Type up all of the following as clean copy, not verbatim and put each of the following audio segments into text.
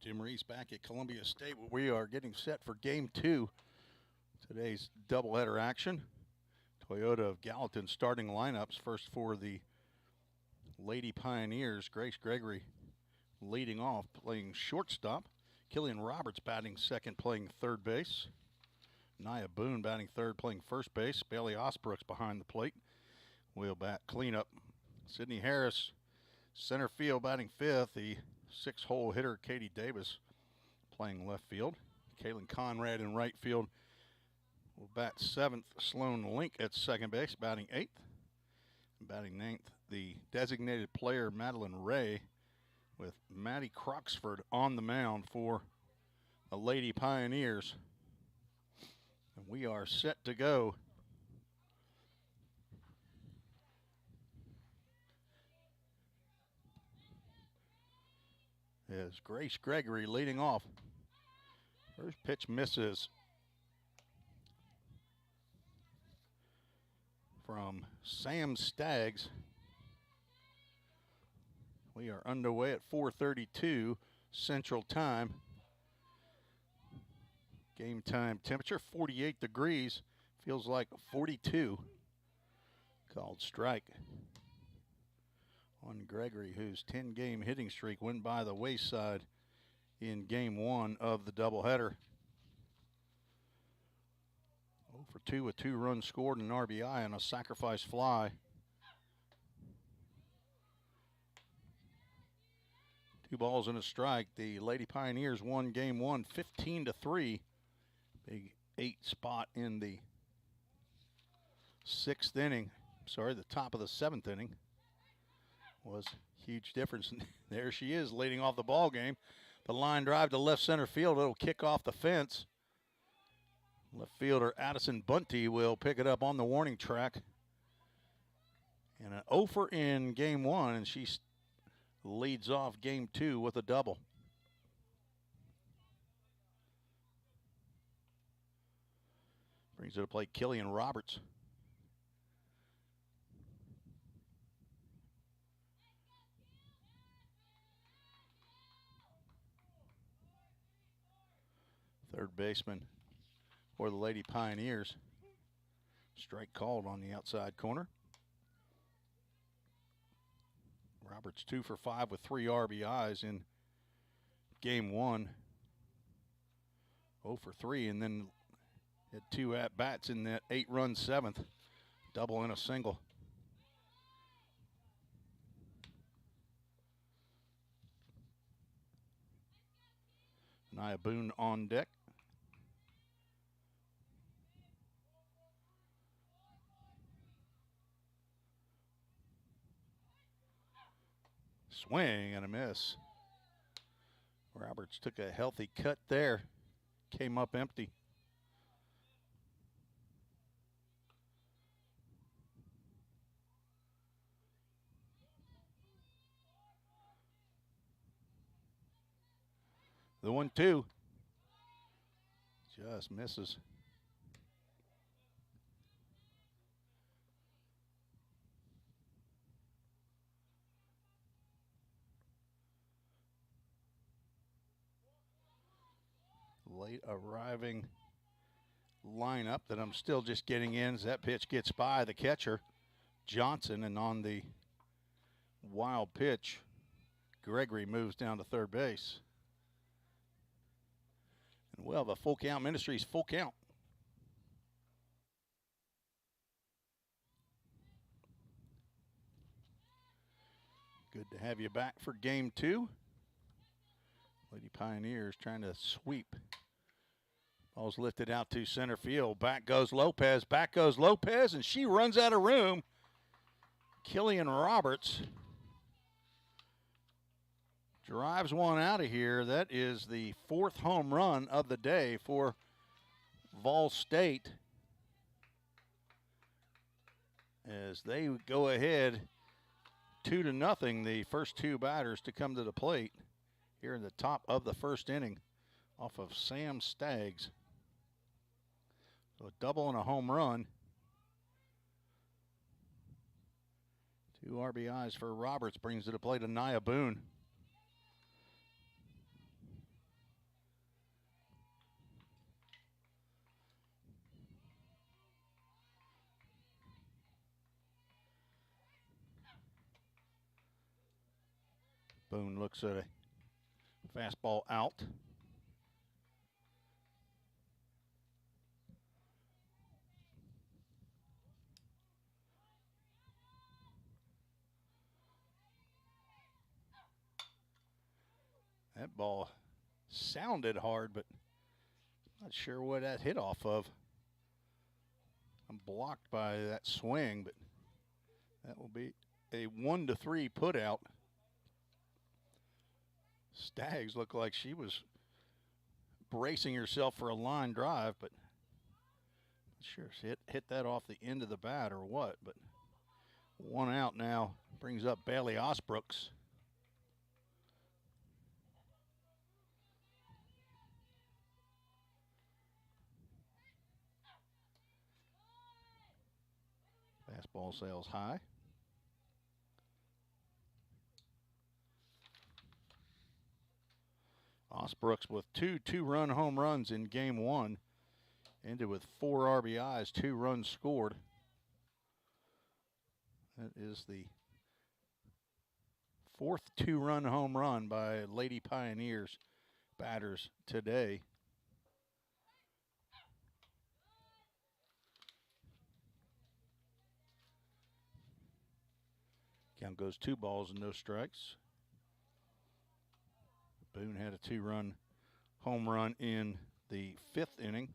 Jim Reese back at Columbia State. We are getting set for game two. Today's doubleheader action. Toyota of Gallatin starting lineups. First for the Lady Pioneers, Grace Gregory leading off, playing shortstop. Killian Roberts batting second, playing third base. Nia Boone batting third, playing first base. Bailey Osbrooks behind the plate. We'll bat cleanup. Sydney Harris, center field, batting fifth. The six-hole hitter, Katie Davis, playing left field. Kaylin Conrad in right field will bat seventh. Sloan Link at second base, batting eighth. Batting ninth, the designated player, Madeline Ray, with Maddie Croxford on the mound for the Lady Pioneers. And we are set to go. As Grace Gregory leading off. First pitch misses from Sam Staggs. We are underway at 4:32 Central Time. Game time temperature 48 degrees. Feels like 42. Called strike on Gregory, whose 10-game hitting streak went by the wayside in game one of the doubleheader. 0 for 2 with 2 runs scored and an RBI and a sacrifice fly. 2 balls and a strike. The Lady Pioneers won game one 15-3. Big 8 spot in the sixth inning. Sorry, the top of the seventh inning was huge difference. There she is leading off the ball game. The line drive to left center field. It'll kick off the fence. Left fielder Addison Bunty will pick it up on the warning track. And an offer in game one, and she leads off game two with a double. Brings it to play Killian Roberts. Third baseman for the Lady Pioneers. Strike called on the outside corner. Roberts 2 for 5 with 3 RBIs in game one. 0 for 3, and then had 2 at-bats in that 8-run seventh. Double and a single. Nia Boone on deck. Swing and a miss. Roberts took a healthy cut there. Came up empty. The 1-2 just misses. Late arriving lineup that I'm still just getting in as that pitch gets by the catcher, Johnson, and on the wild pitch, Gregory moves down to third base. And we'll have a full count. Ministries full count. Good to have you back for game two. Lady Pioneers trying to sweep. Ball's lifted out to center field. Back goes Lopez. Back goes Lopez, and she runs out of room. Killian Roberts drives one out of here. That is the 4th home run of the day for Vol State, as they go ahead 2-0. The first 2 batters to come to the plate here in the top of the first inning off of Sam Staggs. So a double and a home run. 2 RBIs for Roberts brings it to play to Nia Boone. Boone looks at a fastball out. That ball sounded hard, but not sure what that hit off of. I'm blocked by that swing, but that will be a 1-3 put out. Staggs looked like she was bracing herself for a line drive, but not sure she hit that off the end of the bat or what. But one out now brings up Bailey Osbrooks. Fastball sails high. Osbrooks with two-run home runs in game one. Ended with 4 RBIs, 2 runs scored. That is the 4th 2-run home run by Lady Pioneers batters today. Count goes 2 balls and no strikes. Boone had a 2-run home run in the 5th inning.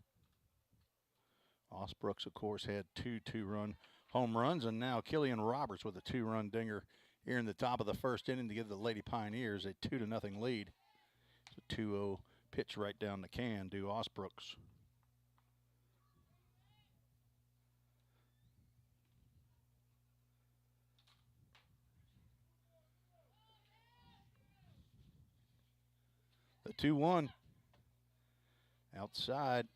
Osbrooks, of course, had 2 2-run home runs, and now Killian Roberts with a 2-run dinger here in the top of the 1st inning to give the Lady Pioneers a 2-0 lead. It's a 2-0 pitch right down the can to Osbrooks. The 2-1 outside.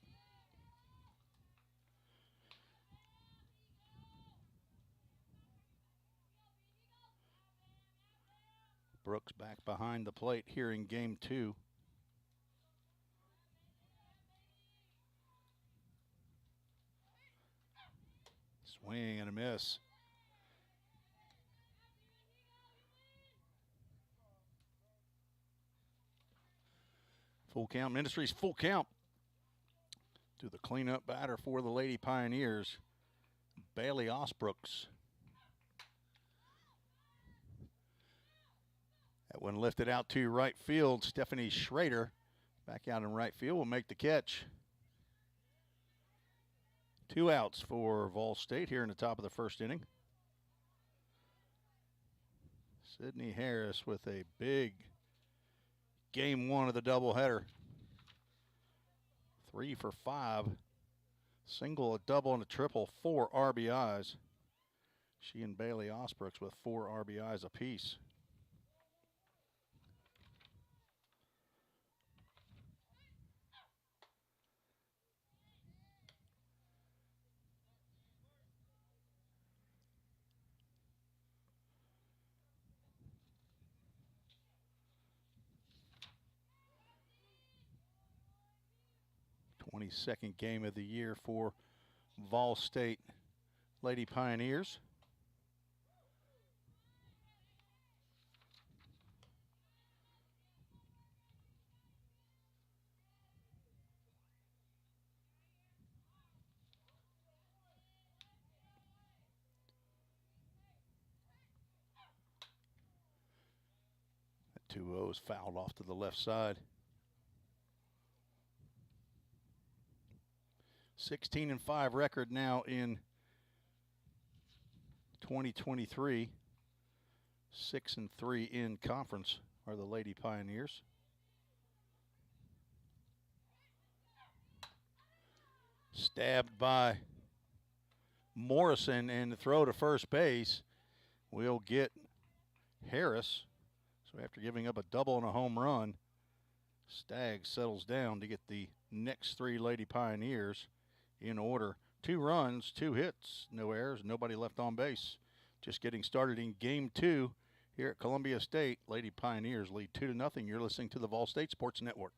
Brooks back behind the plate here in game 2. Swing and a miss. Full count, Ministries full count. To the cleanup batter for the Lady Pioneers, Bailey Osbrooks. That one lifted out to right field. Stephanie Schrader back out in right field will make the catch. 2 outs for Vol State here in the top of the 1st inning. Sydney Harris with a big game 1 of the doubleheader. 3 for 5. Single, a double, and a triple. 4 RBIs. She and Bailey Osbrooks with 4 RBIs apiece. Second game of the year for Vol State Lady Pioneers. That 2-0 is fouled off to the left side. 16-5 record now in 2023. 6-3 in conference are the Lady Pioneers. Stabbed by Morrison, and the throw to first base will get Harris. So after giving up a double and a home run, Staggs settles down to get the next 3 Lady Pioneers in order. 2 runs, 2 hits, no errors, nobody left on base. Just getting started in game 2 here at Columbia State. Lady Pioneers lead 2-0. You're listening to the Vol State Sports Network.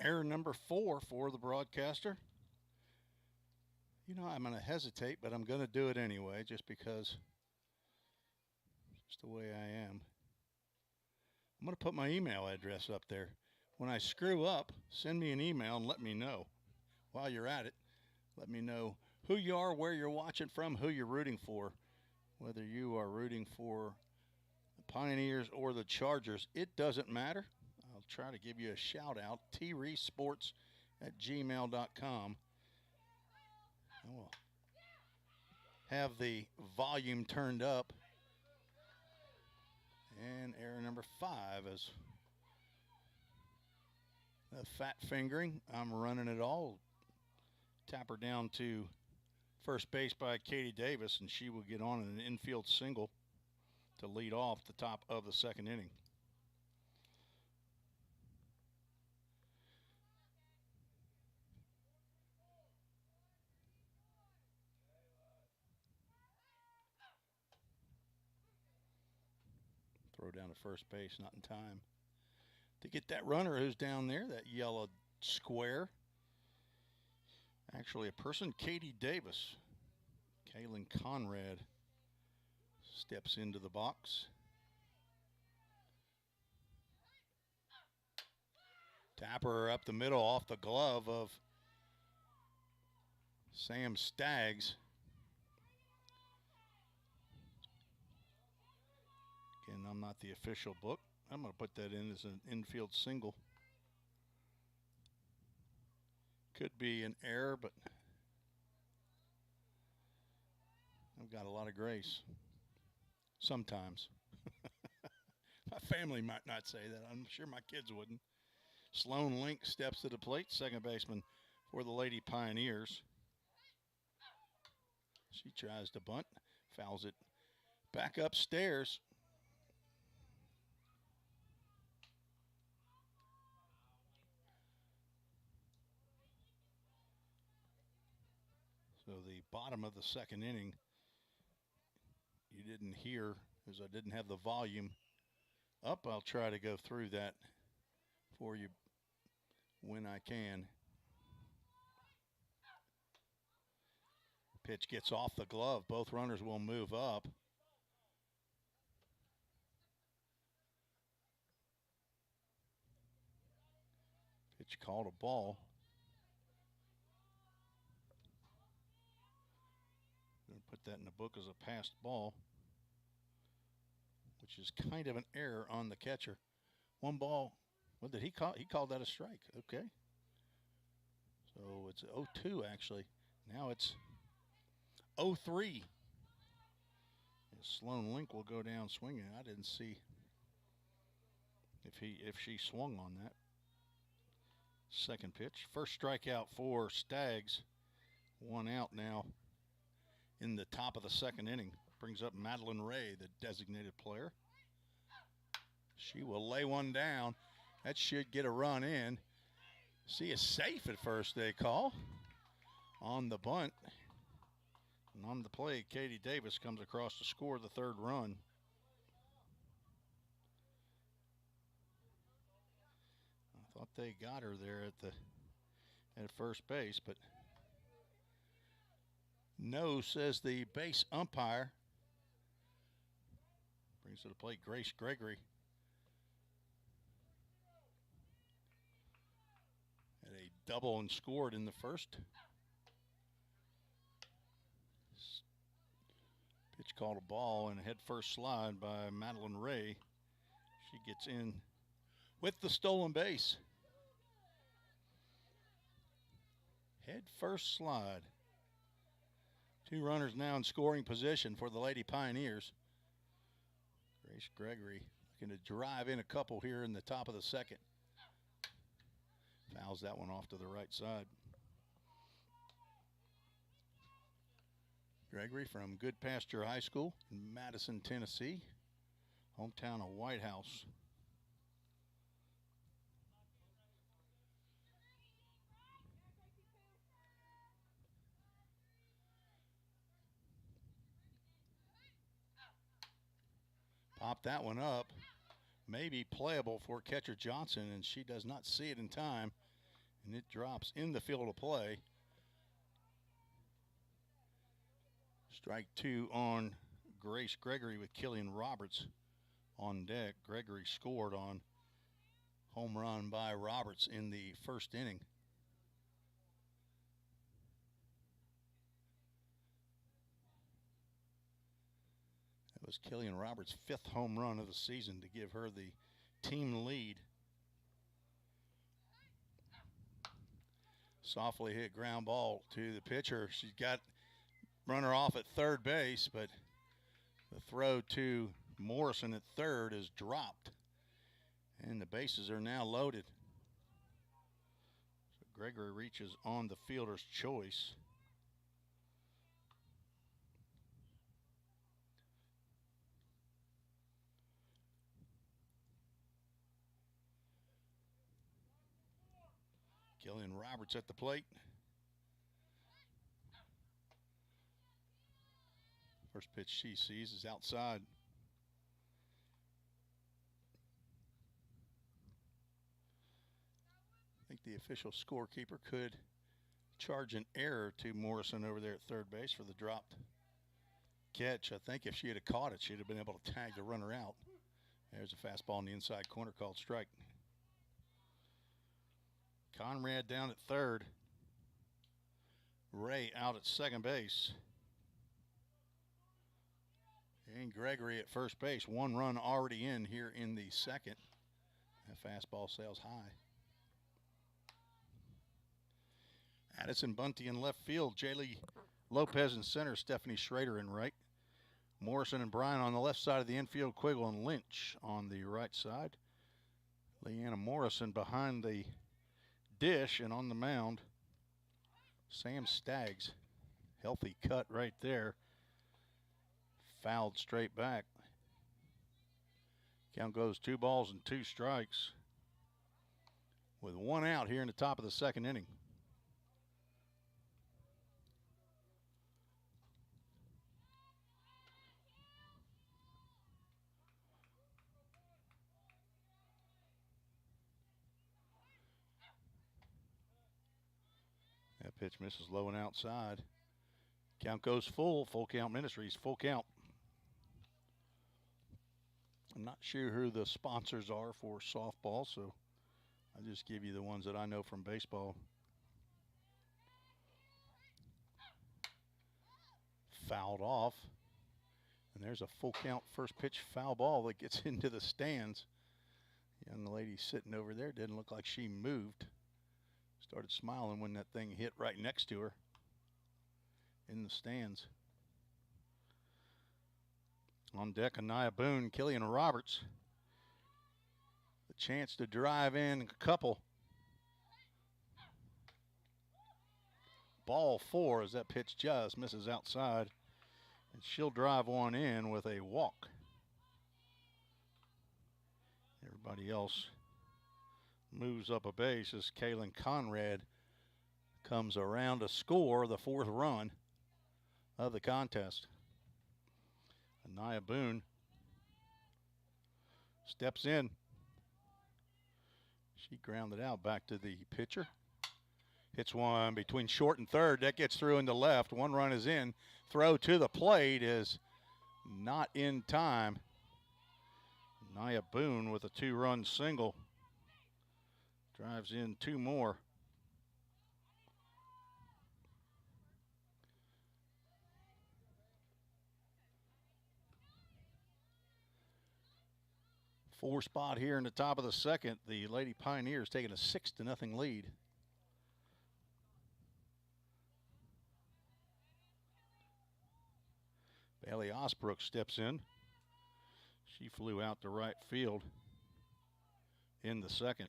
Error number 4 for the broadcaster. You know, I'm going to hesitate, but I'm going to do it anyway, just because it's the way I am. I'm going to put my email address up there. When I screw up, send me an email and let me know. While you're at it, let me know who you are, where you're watching from, who you're rooting for. Whether you are rooting for the Pioneers or the Chargers, it doesn't matter. I'll try to give you a shout out. treesports@gmail.com. I will have the volume turned up. And error number 5 is a fat fingering. I'm running it all. Tap her down to first base by Katie Davis, and she will get on an infield single to lead off the top of the second inning. Throw down to first base, not in time to get that runner who's down there, that yellow square. Actually, a person, Katie Davis. Kaylin Conrad steps into the box. Tapper up the middle off the glove of Sam Staggs. Again, I'm not the official book. I'm going to put that in as an infield single. Could be an error, but I've got a lot of grace. Sometimes. My family might not say that. I'm sure my kids wouldn't. Sloan Link steps to the plate, second baseman for the Lady Pioneers. She tries to bunt, fouls it back upstairs. So the bottom of the second inning, you didn't hear, as I didn't have the volume up. I'll try to go through that for you when I can. Pitch gets off the glove. Both runners will move up. Pitch called a ball. Going to put that in the book as a passed ball, which is kind of an error on the catcher. One ball. What did he call? He called that a strike. Okay. So it's 0-2 actually. Now it's 0-3. Sloan Link will go down swinging. I didn't see if she swung on that. Second pitch. First strikeout for Staggs. 1 out now in the top of the second inning. Brings up Madeline Ray, the designated player. She will lay one down. That should get a run in. She is safe at first, they call. On the bunt. And on the play, Katie Davis comes across to score the third run. I thought they got her there at first base, but no, says the base umpire. Brings to the plate Grace Gregory. Had a double and scored in the first. Pitch called a ball and a head first slide by Madeline Ray. She gets in with the stolen base. Head first slide. 2 runners now in scoring position for the Lady Pioneers. Grace Gregory looking to drive in a couple here in the top of the second. Fouls that one off to the right side. Gregory from Good Pasture High School in Madison, Tennessee, hometown of White House. Pop that one up. Maybe playable for catcher Johnson, and she does not see it in time. And it drops in the field of play. Strike two on Grace Gregory with Killian Roberts on deck. Gregory scored on home run by Roberts in the first inning. That was Killian Roberts' fifth home run of the season to give her the team lead. Softly hit ground ball to the pitcher. She's got runner off at third base, but the throw to Morrison at third is dropped. And the bases are now loaded. So Gregory reaches on the fielder's choice. Killian Roberts at the plate. First pitch she sees is outside. I think the official scorekeeper could charge an error to Morrison over there at third base for the dropped catch. I think if she had caught it, she'd have been able to tag the runner out. There's a fastball in the inside corner called strike. Conrad down at third. Ray out at second base. And Gregory at first base. One run already in here in the second. That fastball sails high. Addison Bunty in left field. Jaylee Lopez in center. Stephanie Schrader in right. Morrison and Bryan on the left side of the infield. Quiggle and Lynch on the right side. Leanna Morrison behind the dish, and on the mound, Sam Staggs. Healthy cut right there. Fouled straight back. Count goes 2 balls and 2 strikes with 1 out here in the top of the second inning. That pitch misses low and outside. Count goes full. Full Count Ministries. Full count. I'm not sure who the sponsors are for softball, so I just give you the ones that I know from baseball. Fouled off. And there's a full count first pitch foul ball that gets into the stands. Young lady sitting over there didn't look like she moved. Started smiling when that thing hit right next to her in the stands. On deck, Anaya Boone, Killian Roberts. The chance to drive in a couple. Ball 4 as that pitch just misses outside. And she'll drive one in with a walk. Everybody else moves up a base as Kaylin Conrad comes around to score the 4th run of the contest. Anaya Boone steps in. She grounded out back to the pitcher. Hits one between short and third. That gets through into left. 1 run is in. Throw to the plate is not in time. Anaya Boone with a 2-run single. Drives in 2 more. Four spot here in the top of the second. The Lady Pioneers taking a 6-0 lead. Bailey Osbrook steps in. She flew out to right field in the second.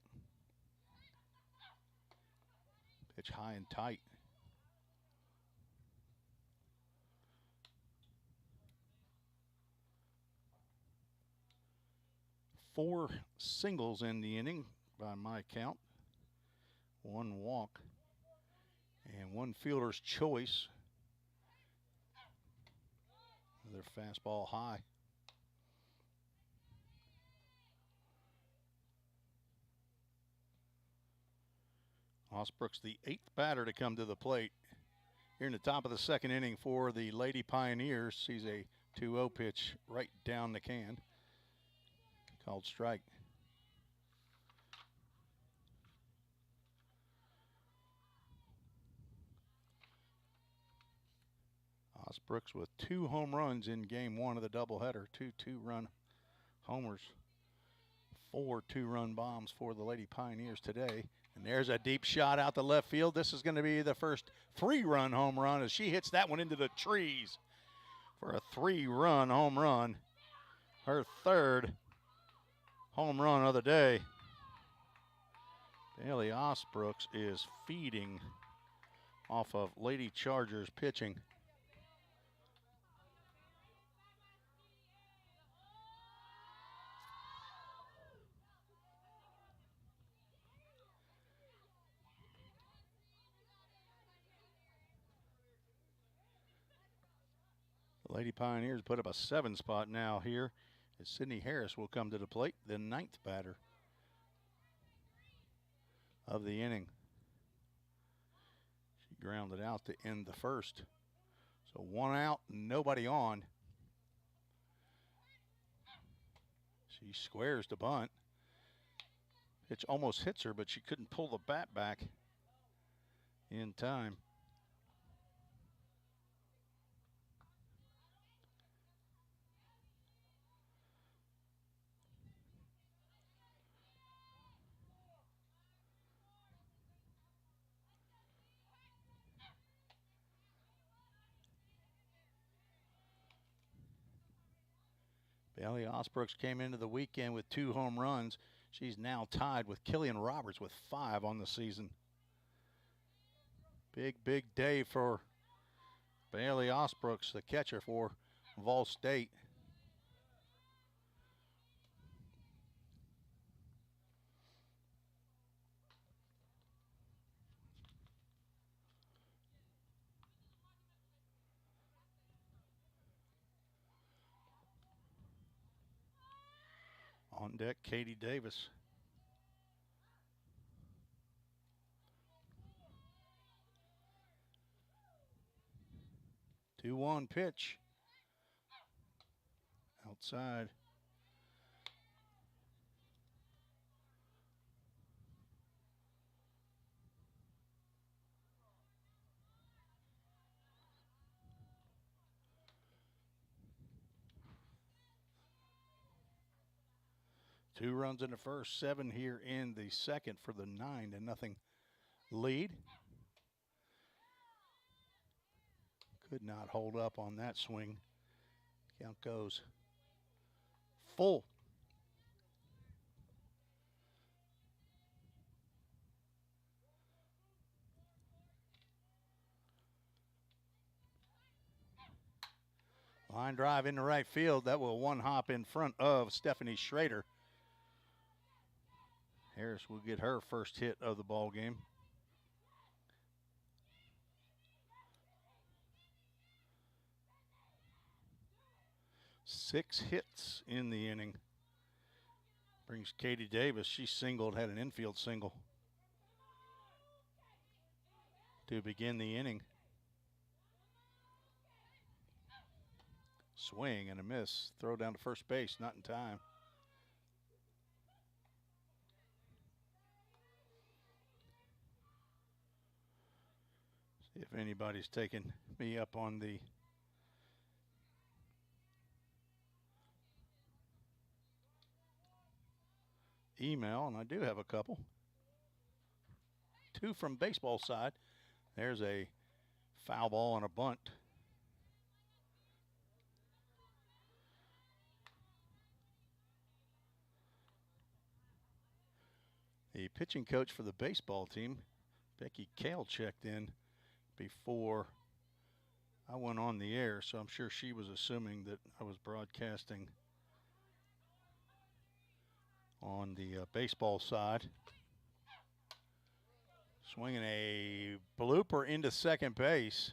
Pitch high and tight. Four singles in the inning by my count. 1 walk and 1 fielder's choice. Another fastball high. Osbrooks, the 8th batter to come to the plate. Here in the top of the second inning for the Lady Pioneers. Sees a 2-0 pitch right down the can. Called strike. Osbrooks with 2 home runs in game 1 of the doubleheader. 2 2-run homers. 4 2-run bombs for the Lady Pioneers today. And there's a deep shot out the left field. This is going to be the first 3-run home run as she hits that one into the trees for a 3-run home run. Her 3rd home run of the day. Bailey Osbrooks is feeding off of Lady Chargers pitching. The Lady Pioneers put up a 7 spot now here as Sydney Harris will come to the plate, the 9th batter of the inning. She grounded out to end the first. So 1 out, nobody on. She squares the bunt. Pitch almost hits her, but she couldn't pull the bat back in time. Bailey Osbrooks came into the weekend with 2 home runs. She's now tied with Killian Roberts with 5 on the season. Big day for Bailey Osbrooks, the catcher for Vol State. On deck, Katie Davis. The 2-1 pitch. Outside. Two runs in the first, 7 here in the second for the 9-0 lead. Could not hold up on that swing. Count goes full. Line drive into right field. That will 1-hop in front of Stephanie Schrader. Harris will get her first hit of the ball game. Six hits in the inning. Brings Katie Davis. She singled, had an infield single to begin the inning. Swing and a miss. Throw down to first base, not in time. See if anybody's taking me up on the email, and I do have a couple. 2 from baseball side. There's a foul ball and a bunt. The pitching coach for the baseball team, Becky Kale, checked in before I went on the air, so I'm sure she was assuming that I was broadcasting on the baseball side. Swinging a blooper into second base.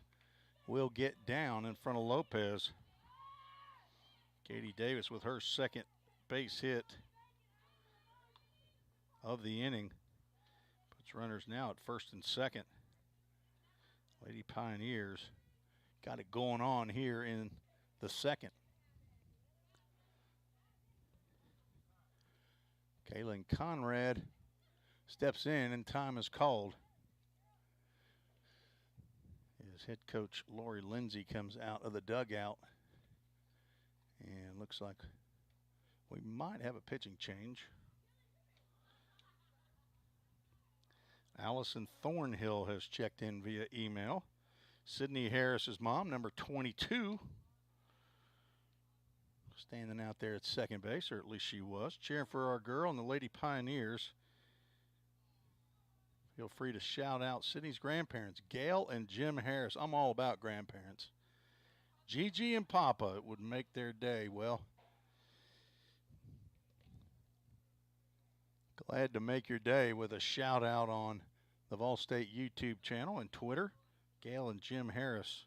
Will get down in front of Lopez. Katie Davis with her second base hit of the inning. Puts Runners now at first and second. Lady Pioneers got it going on here in the second. Kaylin Conrad steps in and time is called. As head coach Lori Lindsay comes out of the dugout. And looks like we might have a pitching change. Allison Thornhill has checked in via email. Sydney Harris's mom, number 22, standing out there at second base, or at least she was, cheering for our girl and the Lady Pioneers. Feel free to shout out Sydney's grandparents, Gail and Jim Harris. I'm all about grandparents. Gigi and Papa, it would make their day. Well, glad to make your day with a shout out on the Vol State YouTube channel and Twitter. Gail and Jim Harris.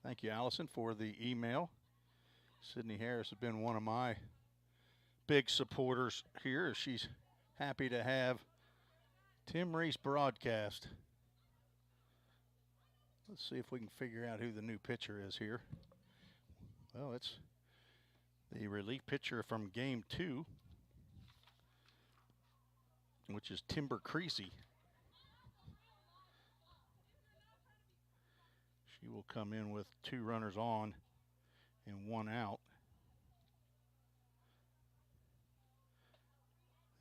Thank you, Allison, for the email. Sydney Harris has been one of my big supporters here. She's happy to have Tim Reese broadcast. Let's see if we can figure out who the new pitcher is here. Well, it's the relief pitcher from Game 2, which is Timber Creasy. She will come in with 2 runners on and 1 out.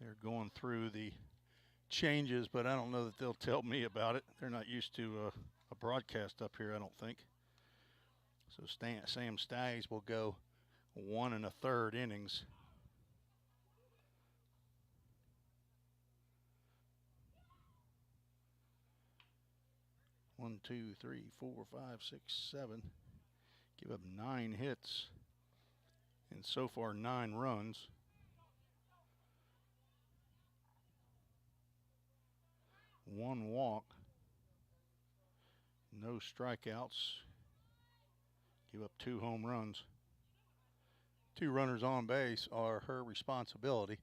They're going through the changes, but I don't know that they'll tell me about it. They're not used to a broadcast up here, I don't think. So Sam Staggs will go 1 1/3 innings. One, two, three, 4, 5, 6, 7. Give up 9 hits, and so far 9 runs. One walk, no strikeouts. Give up 2 home runs. 2 runners on base are her responsibility.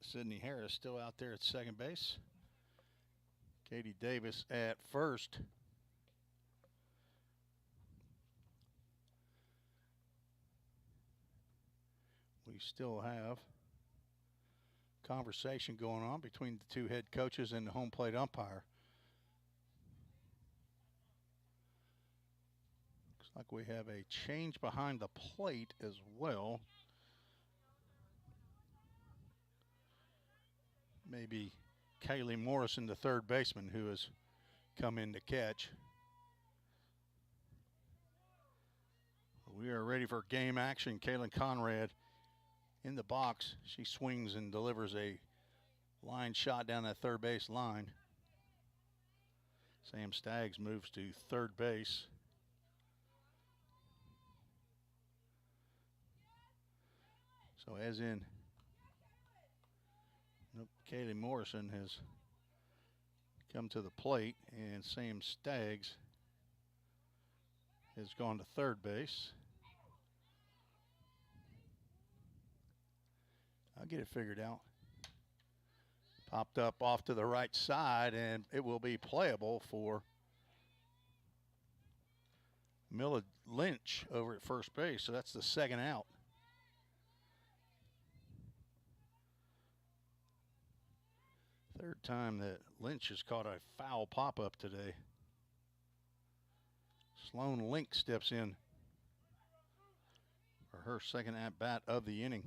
Sydney Harris still out there at second base. Katie Davis at first. We still have conversation going on between the 2 head coaches and the home plate umpire. Looks like we have a change behind the plate as well. Maybe Kaylee Morrison, the third baseman, who has come in to catch. We are ready for game action. Kaylin Conrad in the box. She swings and delivers a line shot down that third base line. Sam Staggs moves to third base. So as in, Kaylee Morrison has come to the plate, and Sam Staggs has gone to third base. I'll get it figured out. Popped up off to the right side, and it will be playable for Milla Lynch over at first base. So that's the second out. Third time that Lynch has caught a foul pop-up today. Sloan Link steps in for her second at-bat of the inning.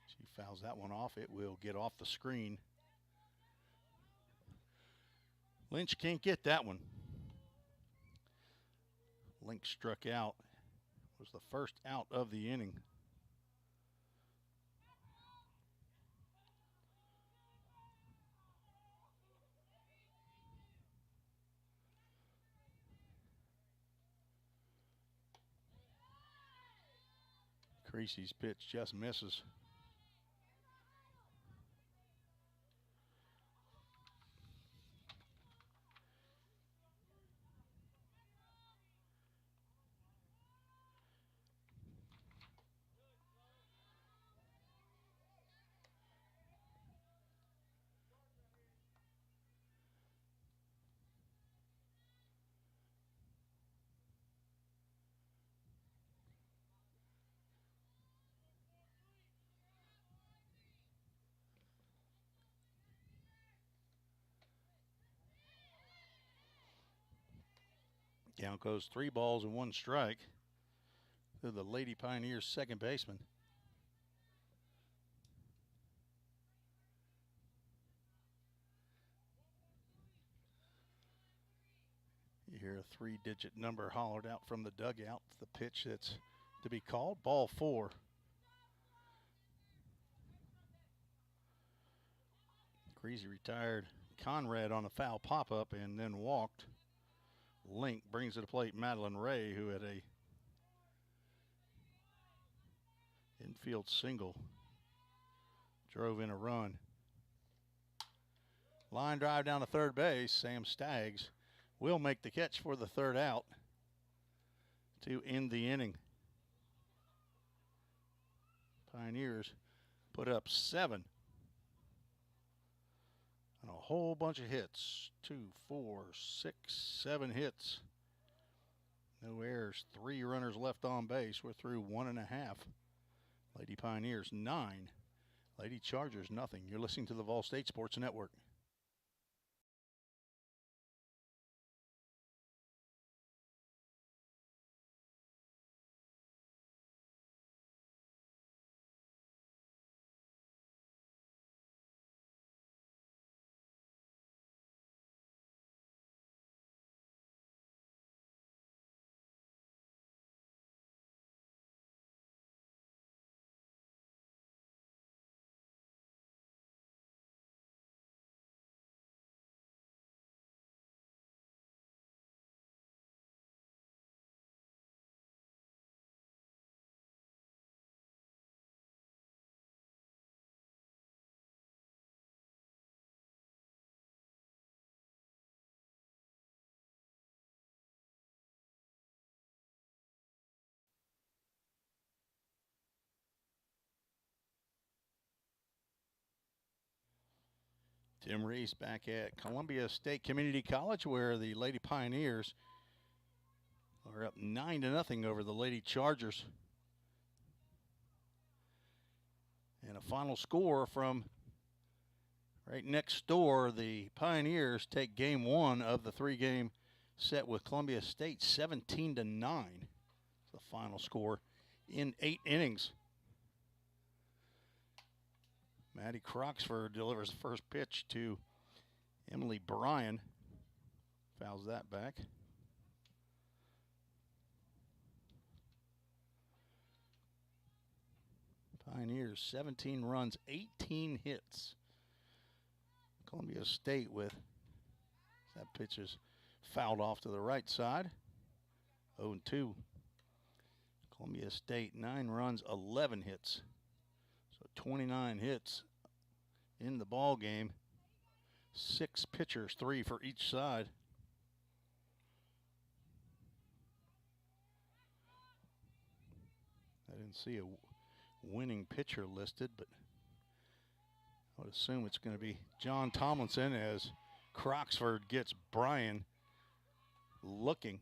She fouls that one off. It will get off the screen. Lynch can't get that one. Link struck out. It was the first out of the inning. Creasy's pitch just misses. Count goes 3 balls and 1 strike to the Lady Pioneers second baseman. You hear a 3-digit number hollered out from the dugout. The pitch that's to be called, ball 4. Greasy retired Conrad on a foul pop-up and then walked. Link brings to the plate Madeline Ray, who had a infield single, drove in a run. Line drive down to third base. Sam Staggs will make the catch for the 3rd out to end the inning. Pioneers put up 7. And a whole bunch of hits. 2, 4, 6, 7 hits. No errors. 3 runners left on base. We're through 1.5. Lady Pioneers 9. Lady Chargers nothing. You're listening to the Vol State Sports Network. Tim Reese back at Columbia State Community College, where the Lady Pioneers are up 9-0 over the Lady Chargers. And a final score from right next door, the Pioneers take game 1 of the 3-game set with Columbia State, 17-9. The final score in 8 innings. Maddie Croxford delivers the first pitch to Emily Bryan. Fouls that back. Pioneers 17 runs, 18 hits. Columbia State with that pitch is fouled off to the right side. 0-2. Columbia State 9 runs, 11 hits. 29 hits in the ball game. 6 pitchers, 3 for each side. I didn't see a winning pitcher listed, but I would assume it's going to be John Tomlinson as Croxford gets Bryan looking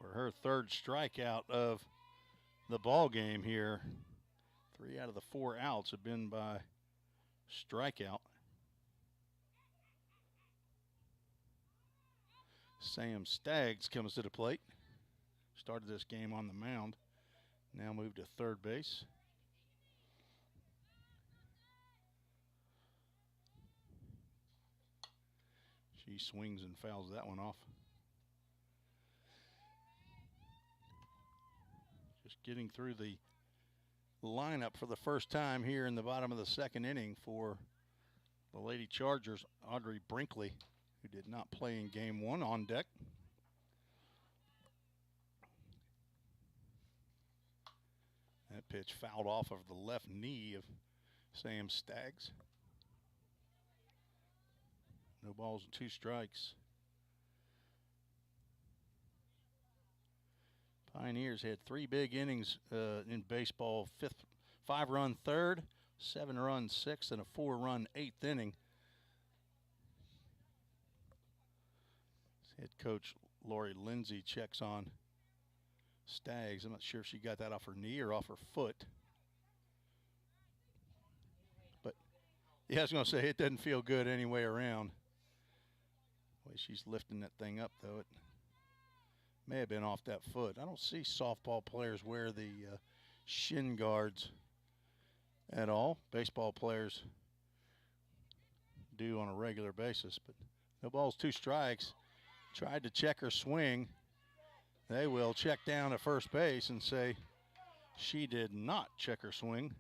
for her 3rd strikeout of the ball game here. 3 out of the 4 outs have been by strikeout. Sam Staggs comes to the plate. Started this game on the mound. Now moved to third base. She swings and fouls that one off. Just getting through the lineup for the first time here in the bottom of the 2nd inning for the Lady Chargers. Audrey Brinkley, who did not play in game 1, on deck. That pitch fouled off of the left knee of Sam Staggs. No balls and 2 strikes. Pioneers had 3 big innings in baseball. 5-run 3rd, 7-run 6th, and a 4-run 8th inning. Head coach Lori Lindsay checks on Staggs. I'm not sure if she got that off her knee or off her foot. But yeah, I was going to say it doesn't feel good any way around. The way she's lifting that thing up, though, it may have been off that foot. I don't see softball players wear the shin guards at all. Baseball players do on a regular basis, but no balls, 2 strikes. Tried to check her swing. They will check down at first base and say she did not check her swing.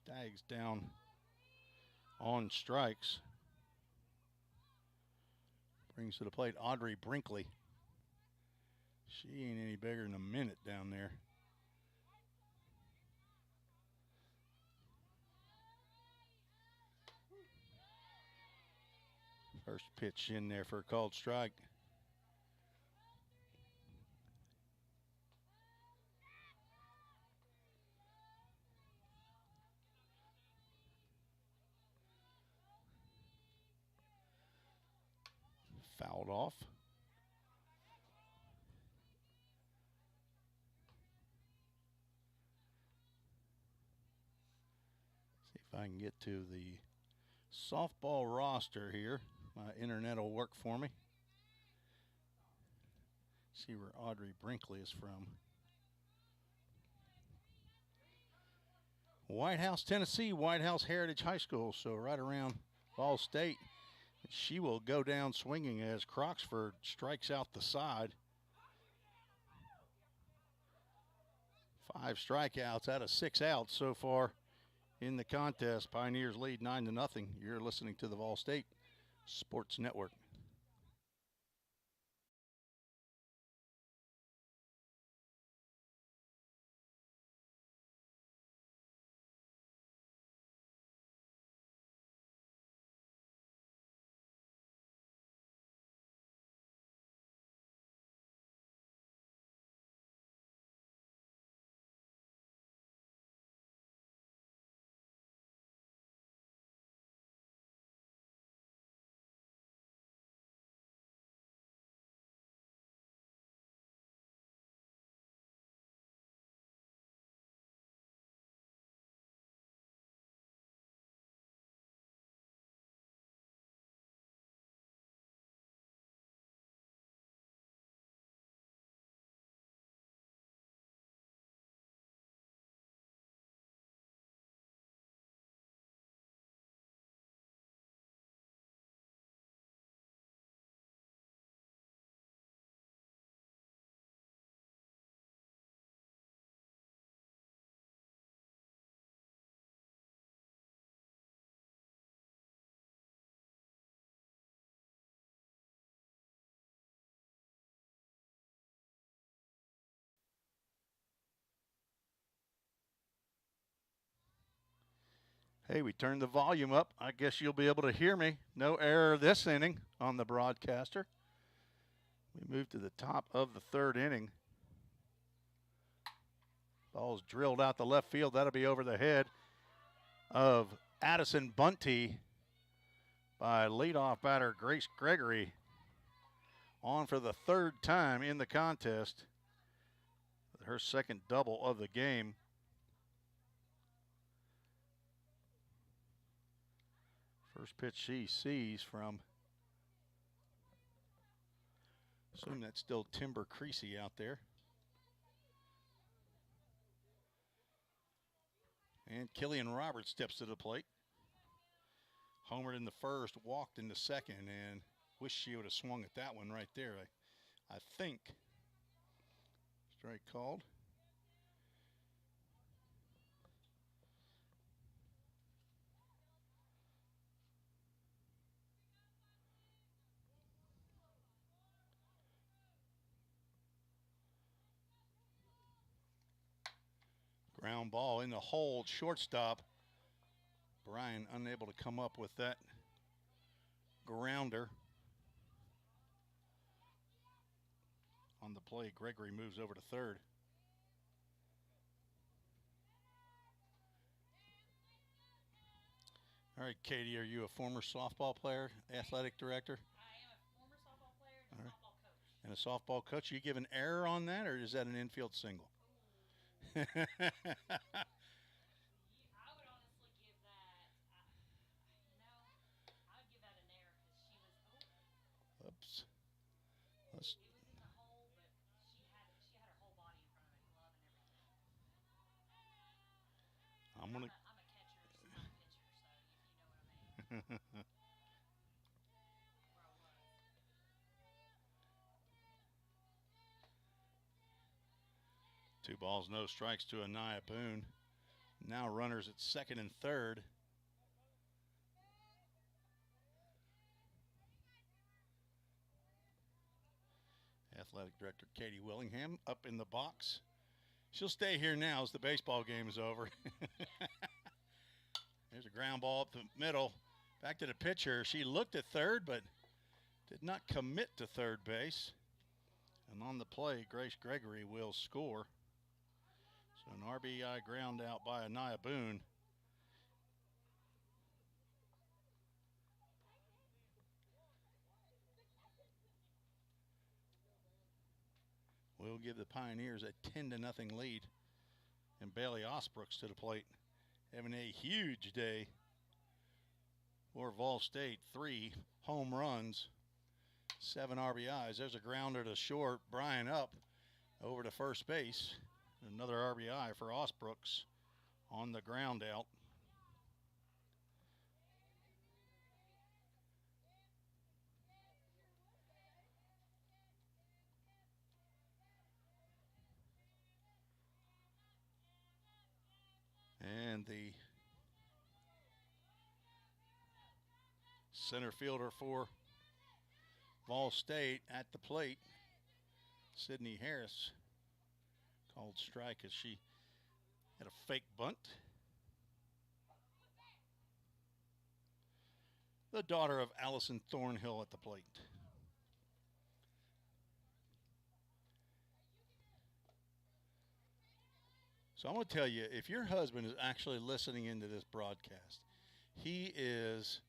Stags down on strikes. Brings to the plate Audrey Brinkley. She ain't any bigger than a minute down there. First pitch in there for a called strike. Fouled off. See if I can get to the softball roster here. My internet will work for me. See where Audrey Brinkley is from. White House, Tennessee, White House Heritage High School, so right around Ball State. She will go down swinging as Croxford strikes out the side. 5 strikeouts out of 6 outs so far in the contest. Pioneers lead 9-0. You're listening to the Ball State Sports Network. Hey, we turned the volume up. I guess you'll be able to hear me. No error this inning on the broadcaster. We move to the top of the 3rd inning. Ball's drilled out the left field. That'll be over the head of Addison Bunty by leadoff batter Grace Gregory. On for the 3rd time in the contest. Her 2nd double of the game. First pitch she sees from, assume that's still Timber Creasy out there. And Killian Roberts steps to the plate. Homered in the 1st, walked in the 2nd, and wish she would have swung at that one right there. I think. Strike called. Ground ball in the hold, shortstop. Bryan unable to come up with that grounder. On the play, Gregory moves over to 3rd. All right, Katie, are you a former softball player, athletic director? I am a former softball player and All right. softball coach. And a softball coach. You give an error on that, or is that an infield single? I would honestly give that, I would give that 2 balls, no strikes to Anaya Boone. Now runners at second and third. Athletic Director Katie Willingham up in the box. She'll stay here now as the baseball game is over. There's a ground ball up the middle. Back to the pitcher. She looked at third, but did not commit to third base. And on the play, Grace Gregory will score. So an RBI ground out by Anaya Boone. Will give the Pioneers a 10-0 lead. And Bailey Osbrooks to the plate, having a huge day for Vol State. 3 home runs, 7 RBIs. There's a grounder to short. Brian up over to first base. Another RBI for Osbrooks on the ground out. And the center fielder for Vol State at the plate, Sydney Harris, called strike as she had a fake bunt. The daughter of Allison Thornhill at the plate. So I'm going to tell you, if your husband is actually listening into this broadcast, he is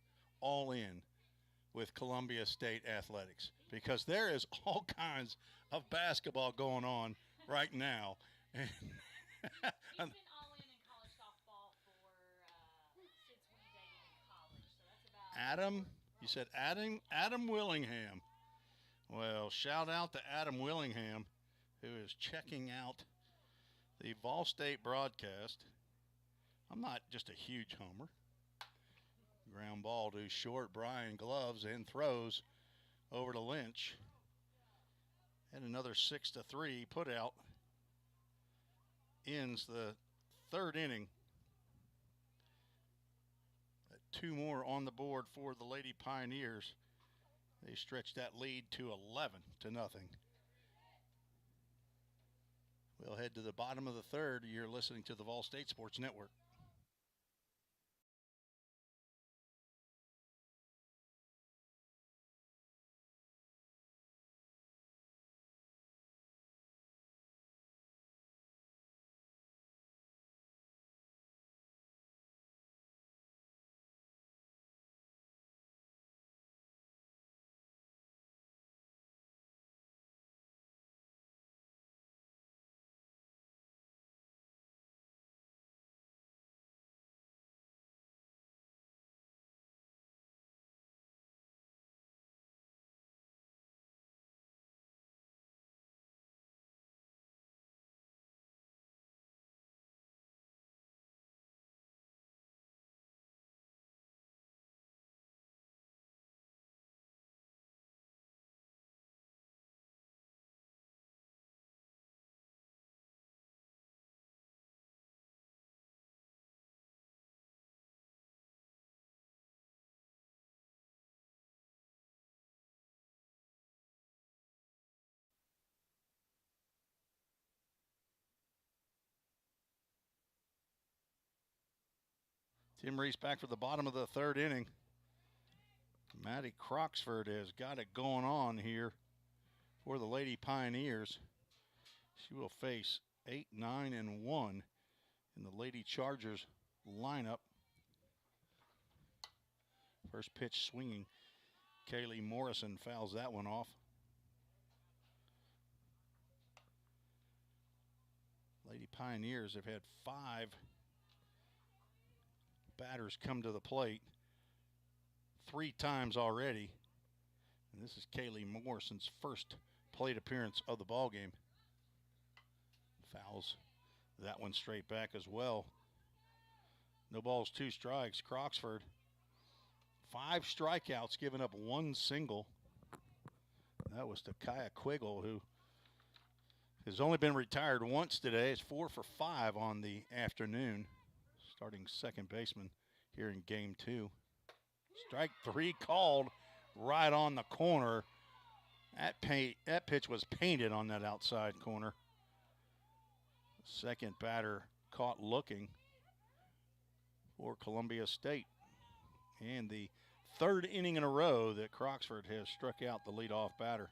all in with Columbia State Athletics, because there is all kinds of basketball going on right now. He's been all in college softball since we dated in college. So that's about Adam, you said Adam Willingham. Well, shout out to Adam Willingham, who is checking out the Vol State broadcast. I'm not just a huge homer. Ground ball to short. Brian gloves and throws over to Lynch. And another 6-3 put out ends the third inning. 2 more on the board for the Lady Pioneers. They stretch that lead to 11-0. We'll head to the bottom of the third. You're listening to the Vol State Sports Network. Tim Reese back for the bottom of the third inning. Maddie Croxford has got it going on here for the Lady Pioneers. She will face 8, 9, and 1 in the Lady Chargers lineup. First pitch swinging. Kaylee Morrison fouls that one off. Lady Pioneers have had 5 batters come to the plate 3 times already. And this is Kaylee Morrison's first plate appearance of the ball game. Fouls that one straight back as well. No balls, 2 strikes. Croxford, 5 strikeouts, giving up 1 single. That was to Kaya Quiggle, who has only been retired once today. It's 4 for 5 on the afternoon. Starting second baseman here in game 2. Strike 3 called right on the corner. That pitch was painted on that outside corner. Second batter caught looking for Columbia State. And the third inning in a row that Croxford has struck out the leadoff batter.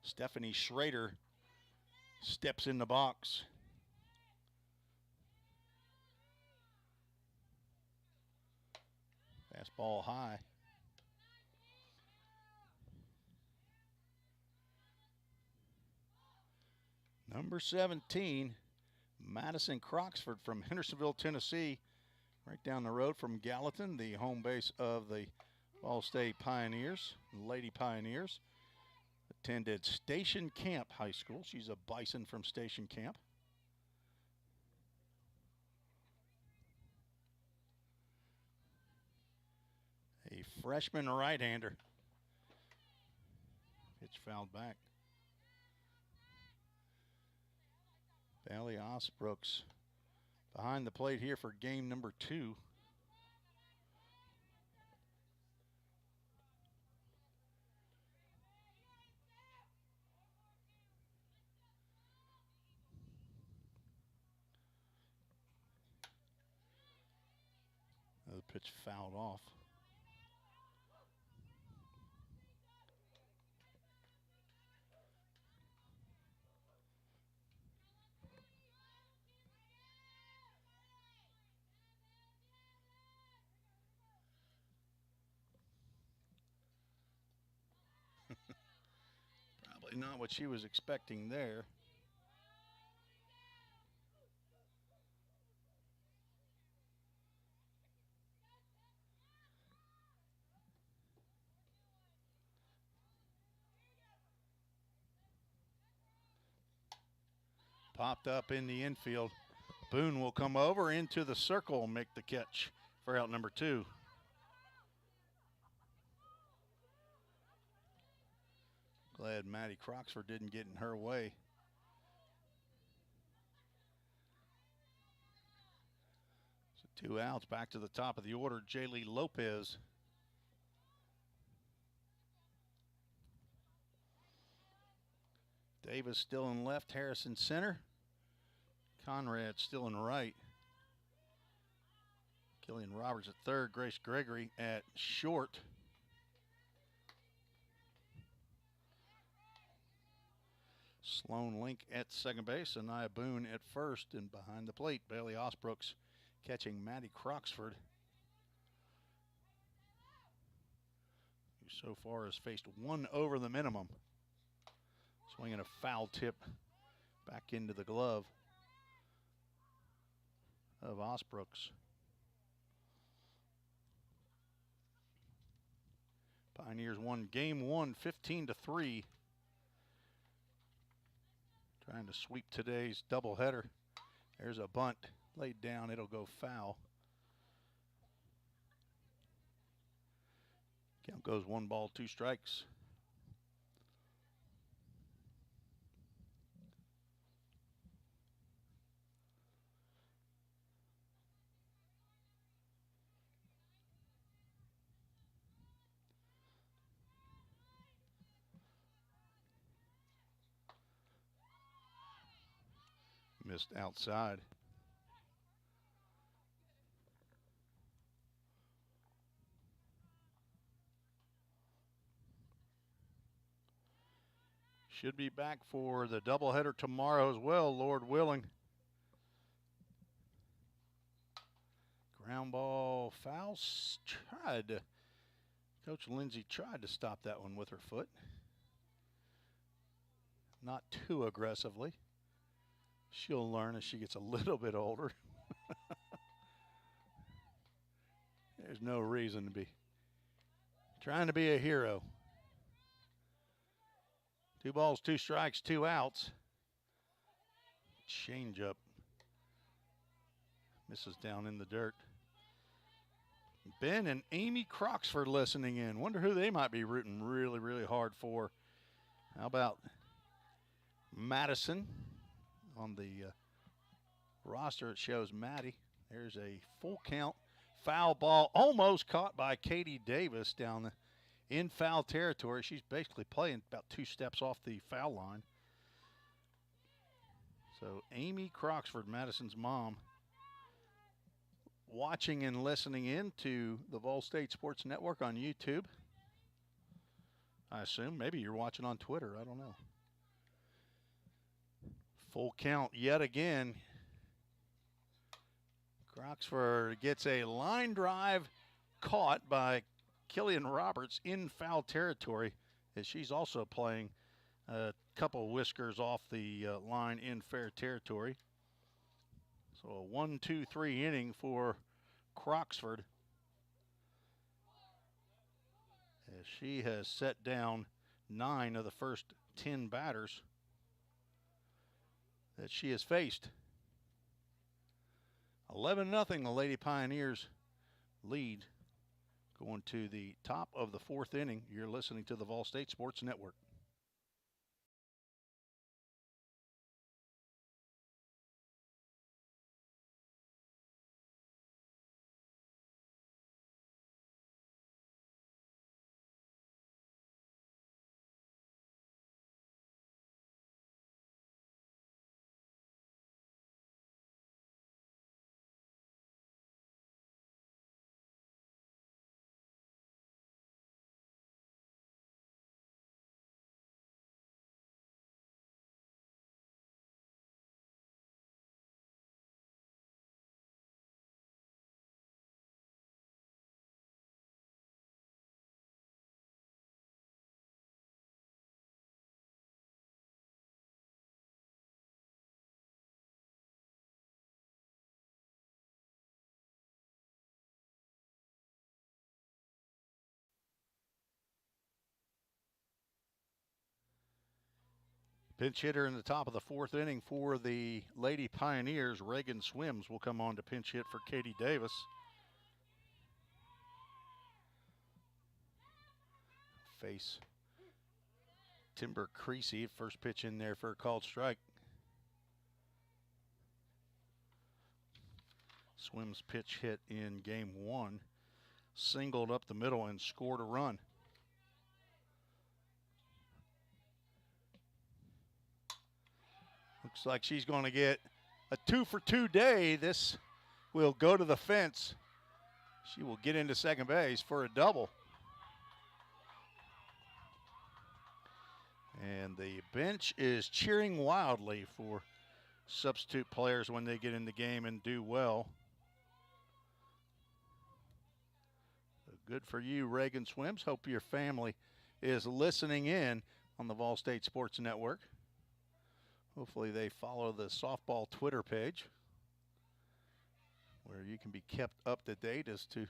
Stephanie Schrader steps in the box. Fastball high. Number 17, Madison Croxford from Hendersonville, Tennessee, right down the road from Gallatin, the home base of the Ball State Pioneers, Lady Pioneers. Attended Station Camp High School. She's a Bison from Station Camp. A freshman right-hander. Pitch fouled back. Bailey Osbrooks behind the plate here for game number 2. The pitch fouled off. Probably not what she was expecting there. Popped up in the infield. Boone will come over into the circle and make the catch for out number 2. Glad Maddie Croxford didn't get in her way. So 2 outs, back to the top of the order, Jaylee Lopez. Davis still in left, Harrison center. Conrad still in right. Killian Roberts at third, Grace Gregory at short. Sloan Link at second base, Anaya Boone at first, and behind the plate, Bailey Osbrooks catching Maddie Croxford, who so far has faced 1 over the minimum. Swinging a foul tip back into the glove of Osbrooks. Pioneers won game 1, 15-3. Trying to sweep today's doubleheader. There's a bunt laid down. It'll go foul. Count goes 1 ball, 2 strikes. Missed outside. Should be back for the doubleheader tomorrow as well, Lord willing. Ground ball foul. Coach Lindsay tried to stop that one with her foot. Not too aggressively. She'll learn as she gets a little bit older. There's no reason to be trying to be a hero. 2 balls, 2 strikes, 2 outs. Change up. Misses down in the dirt. Ben and Amy Croxford listening in. Wonder who they might be rooting really, really hard for. How about Madison. On the roster, it shows Maddie. There's a full count foul ball, almost caught by Katie Davis down in foul territory. She's basically playing about 2 steps off the foul line. So Amy Croxford, Madison's mom, watching and listening in to the Vol State Sports Network on YouTube. I assume maybe you're watching on Twitter. I don't know. Full count yet again. Croxford gets a line drive caught by Killian Roberts in foul territory, as she's also playing a couple whiskers off the line in fair territory. So a 1-2-3 inning for Croxford, as she has set down 9 of the first 10 batters that she has faced. 11-0, the Lady Pioneers lead going to the top of the 4th inning. You're listening to the Vol State Sports Network. Pinch hitter in the top of the 4th inning for the Lady Pioneers, Reagan Swims, will come on to pinch hit for Katie Davis. Face Timber Creasy, first pitch in there for a called strike. Swims pitch hit in game 1, singled up the middle and scored a run. Looks like she's going to get a 2-for-2 day. This will go to the fence. She will get into second base for a double. And the bench is cheering wildly for substitute players when they get in the game and do well. So good for you, Reagan Swims. Hope your family is listening in on the Vol State Sports Network. Hopefully they follow the softball Twitter page, where you can be kept up to date as to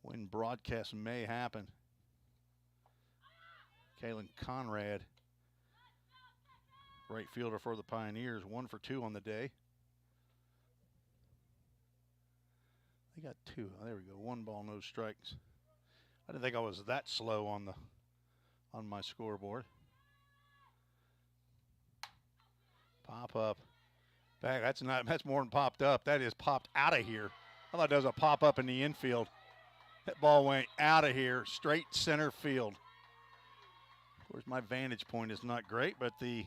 when broadcasts may happen. Kaylin Conrad, right fielder for the Pioneers, 1 for 2 on the day. They got 2. Oh, there we go. 1 ball, no strikes. I didn't think I was that slow on my scoreboard. Pop up. Back. That's more than popped up. That is popped out of here. I thought that was a pop up in the infield. That ball went out of here, straight center field. Of course, my vantage point is not great, but the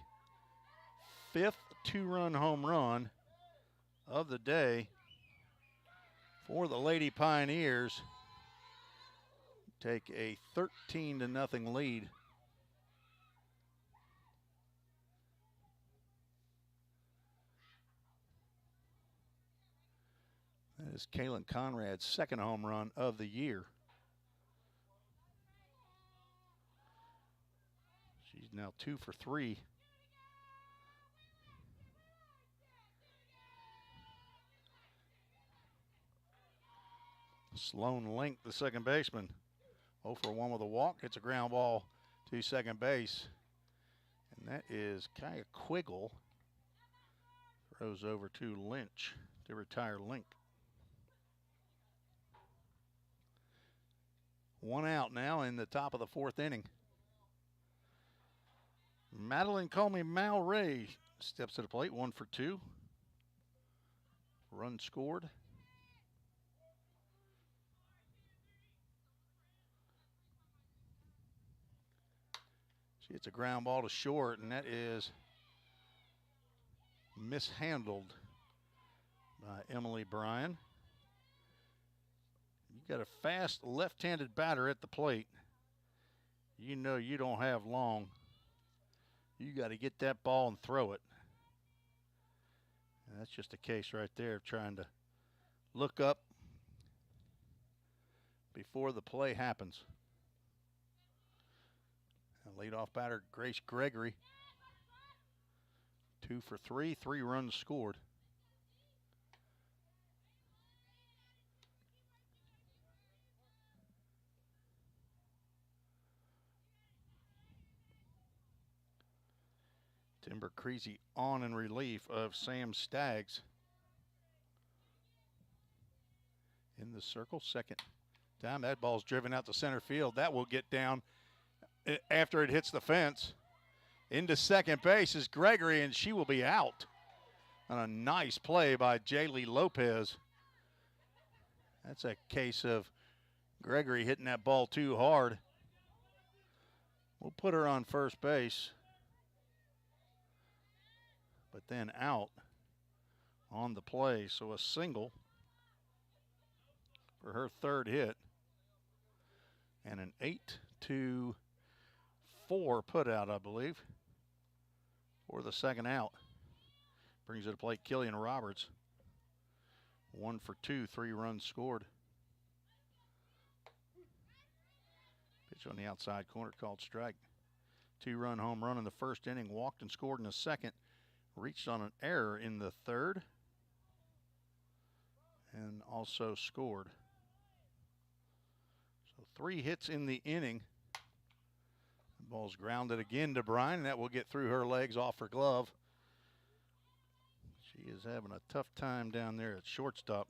5th 2-run home run of the day for the Lady Pioneers take a 13-0 lead. That is Kaylin Conrad's 2nd home run of the year. She's now 2 for 3. Sloan Link, the second baseman, 0 for 1 with a walk. Hits a ground ball to second base. And that is Kaya Quiggle. Throws over to Lynch to retire Link. 1 out now in the top of the 4th inning. Madeline Call Me Mal Ray steps to the plate, 1 for 2. Run scored. She hits a ground ball to short, and that is mishandled by Emily Bryan. You got a fast left-handed batter at the plate. You know you don't have long. You got to get that ball and throw it. And that's just a case right there of trying to look up before the play happens. Leadoff batter Grace Gregory, 2 for 3, 3 runs scored. Timber Creasy on in relief of Sam Staggs. In the circle, second time. That ball's driven out to center field. That will get down after it hits the fence. Into second base is Gregory, and she will be out on a nice play by Jaylee Lopez. That's a case of Gregory hitting that ball too hard. We'll put her on first base, but then out on the play. So a single for her third hit, and an 8-4 put-out, I believe, for the second out. Brings it to plate Killian Roberts. 1 for 2, 3 runs scored. Pitch on the outside corner called strike. 2-run home run in the first inning, walked and scored in the second. Reached on an error in the third, and also scored. So 3 hits in the inning. The ball's grounded again to Bryan, and that will get through her legs off her glove. She is having a tough time down there at shortstop.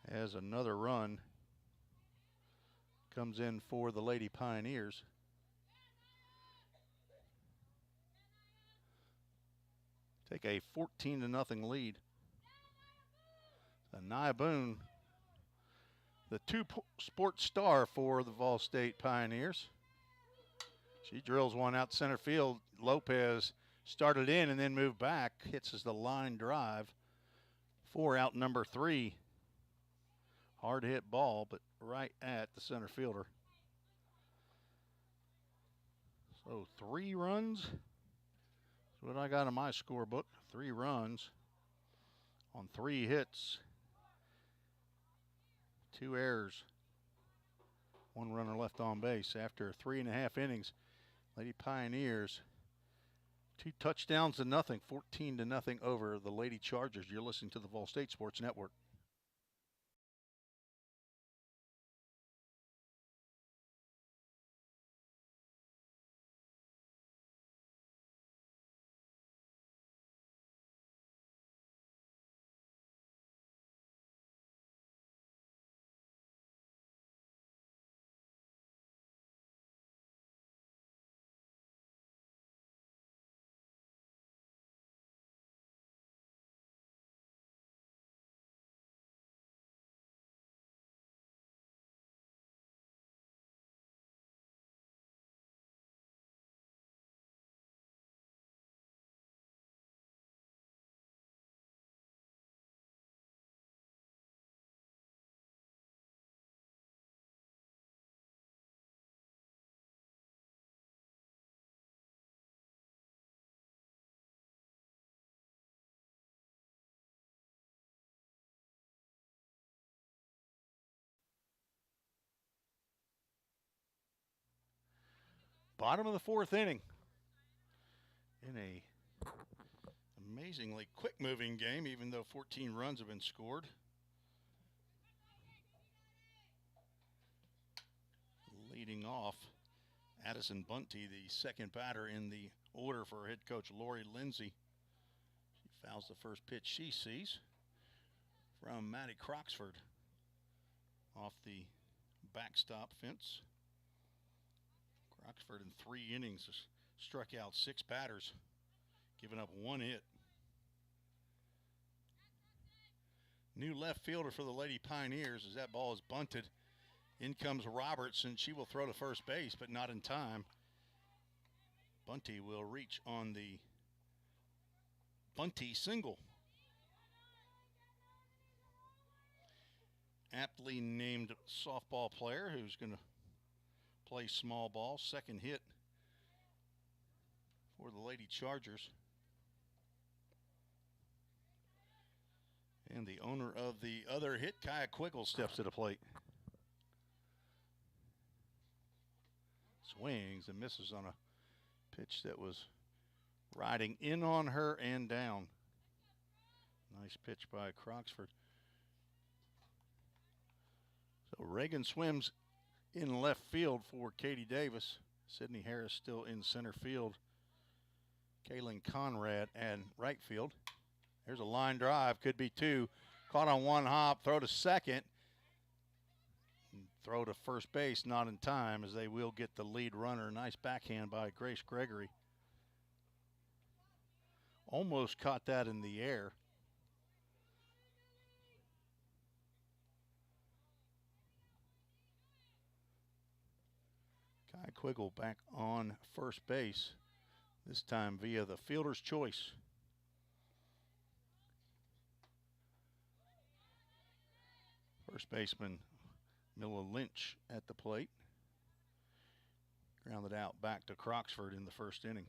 As another run comes in for the Lady Pioneers. Take a 14-0 lead. Anaya Boone, the two-sport star for the Vol State Pioneers. She drills one out center field. Lopez started in and then moved back. Hits as the line drive for out number 3. Hard hit ball, but right at the center fielder. So 3 runs. That's what I got in my scorebook. 3 runs on 3 hits. 2 errors. 1 runner left on base. After 3.5 innings, Lady Pioneers 2 touchdowns to nothing, 14-0 over the Lady Chargers. You're listening to the Vol State Sports Network. Bottom of the 4th inning. In a amazingly quick-moving game, even though 14 runs have been scored. Leading off, Addison Bunty, the second batter in the order for head coach Lori Lindsay. She fouls the first pitch she sees from Maddie Croxford off the backstop fence. Croxford in 3 innings has struck out 6 batters, giving up 1 hit. New left fielder for the Lady Pioneers as that ball is bunted. In comes Roberts, and she will throw to first base, but not in time. Bunty will reach on the Bunty single. Aptly named softball player who's going to play small ball. Second hit for the Lady Chargers. And the owner of the other hit, Kaya Quiggle, steps to the plate. Swings and misses on a pitch that was riding in on her and down. Nice pitch by Croxford. So Reagan swims in left field for Katie Davis. Sydney Harris still in center field. Kaylin Conrad at right field. There's a line drive, could be 2. Caught on one hop, throw to second. Throw to first base, not in time, as they will get the lead runner. Nice backhand by Grace Gregory. Almost caught that in the air. Kai Quiggle back on first base, this time via the fielder's choice. First baseman Milla Lynch at the plate. Grounded out back to Croxford in the first inning.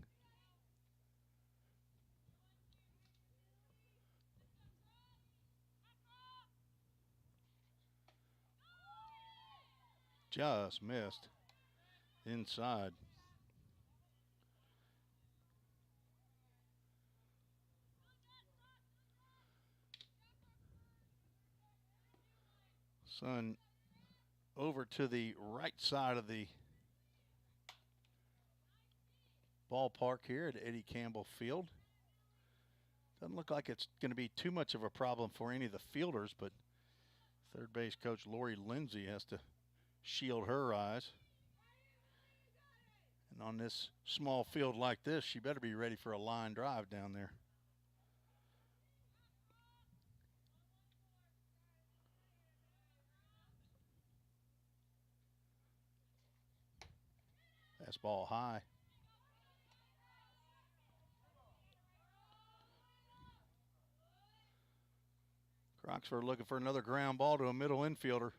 Just missed inside. Sun over to the right side of the ballpark here at Eddie Campbell Field. Doesn't look like it's going to be too much of a problem for any of the fielders, but third base coach Lori Lindsay has to shield her eyes. And on this small field like this, she better be ready for a line drive down there. Fastball high. Croxford looking for another ground ball to a middle infielder.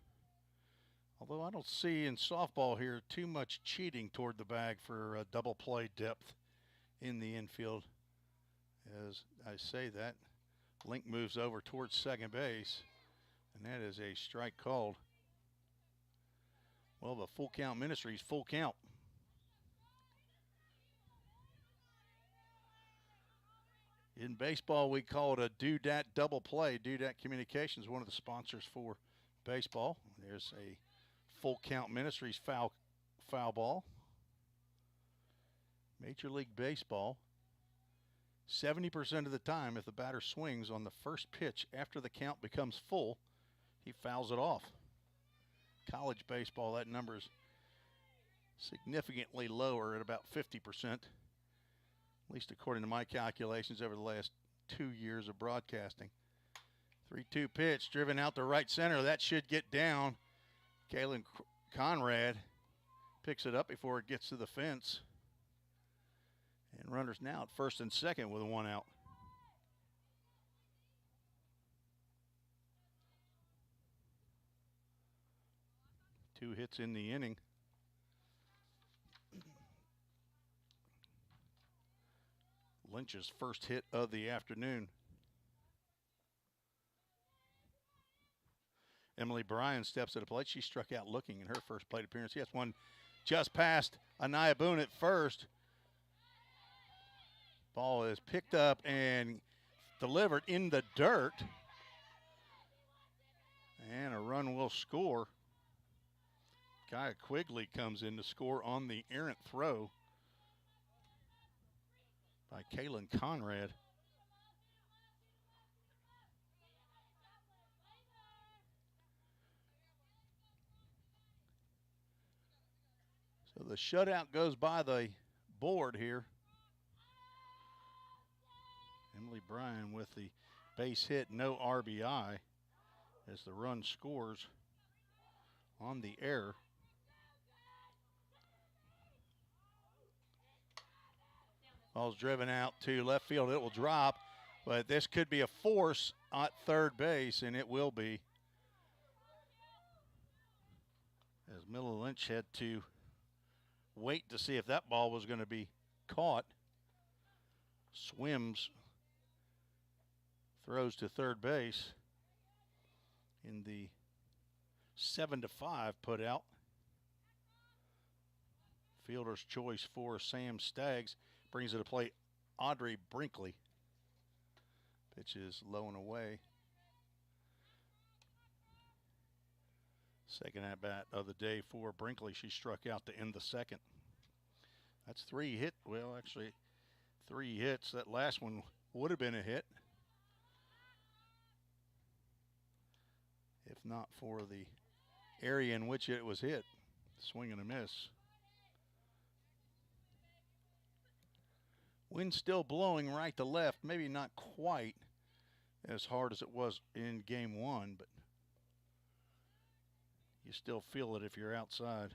Although I don't see in softball here too much cheating toward the bag for double play depth in the infield. As I say that, Link moves over towards second base, and that is a strike called. Well, the Full Count Ministries, full count. In baseball, we call it a do-dat double play. Do-dat Communications, one of the sponsors for baseball. There's a Full Count Ministries foul ball. Major League Baseball, 70% of the time, if the batter swings on the first pitch after the count becomes full, he fouls it off. College baseball, that number is significantly lower at about 50%. At least according to my calculations over the last 2 years of broadcasting. 3-2 pitch, driven out to right center. That should get down. Kaylin Conrad picks it up before it gets to the fence. And runners now at first and second with 1 out. Two hits in the inning. Lynch's first hit of the afternoon. Emily Bryan steps to the plate. She struck out looking in her first plate appearance. Yes, one just past Anaya Boone at first. Ball is picked up and delivered in the dirt. And a run will score. Kaya Quigley comes in to score on the errant throw by Kaylin Conrad. So So the shutout goes by the board here. Emily Bryan with the base hit, no RBI, as the run scores on the error. Ball's driven out to left field. It will drop, but this could be a force at third base, and it will be. As Miller Lynch had to wait to see if that ball was going to be caught. Swims, throws to third base in the 7-5 put out. Fielder's choice for Sam Staggs. Brings it to plate Audrey Brinkley. Pitch is low and away. Second at bat of the day for Brinkley. She struck out to end the second. That's three hits. Well, actually, 3 hits. That last one would have been a hit if not for the area in which it was hit. Swing and a miss. Wind still blowing right to left. Maybe not quite as hard as it was in game 1, but you still feel it if you're outside.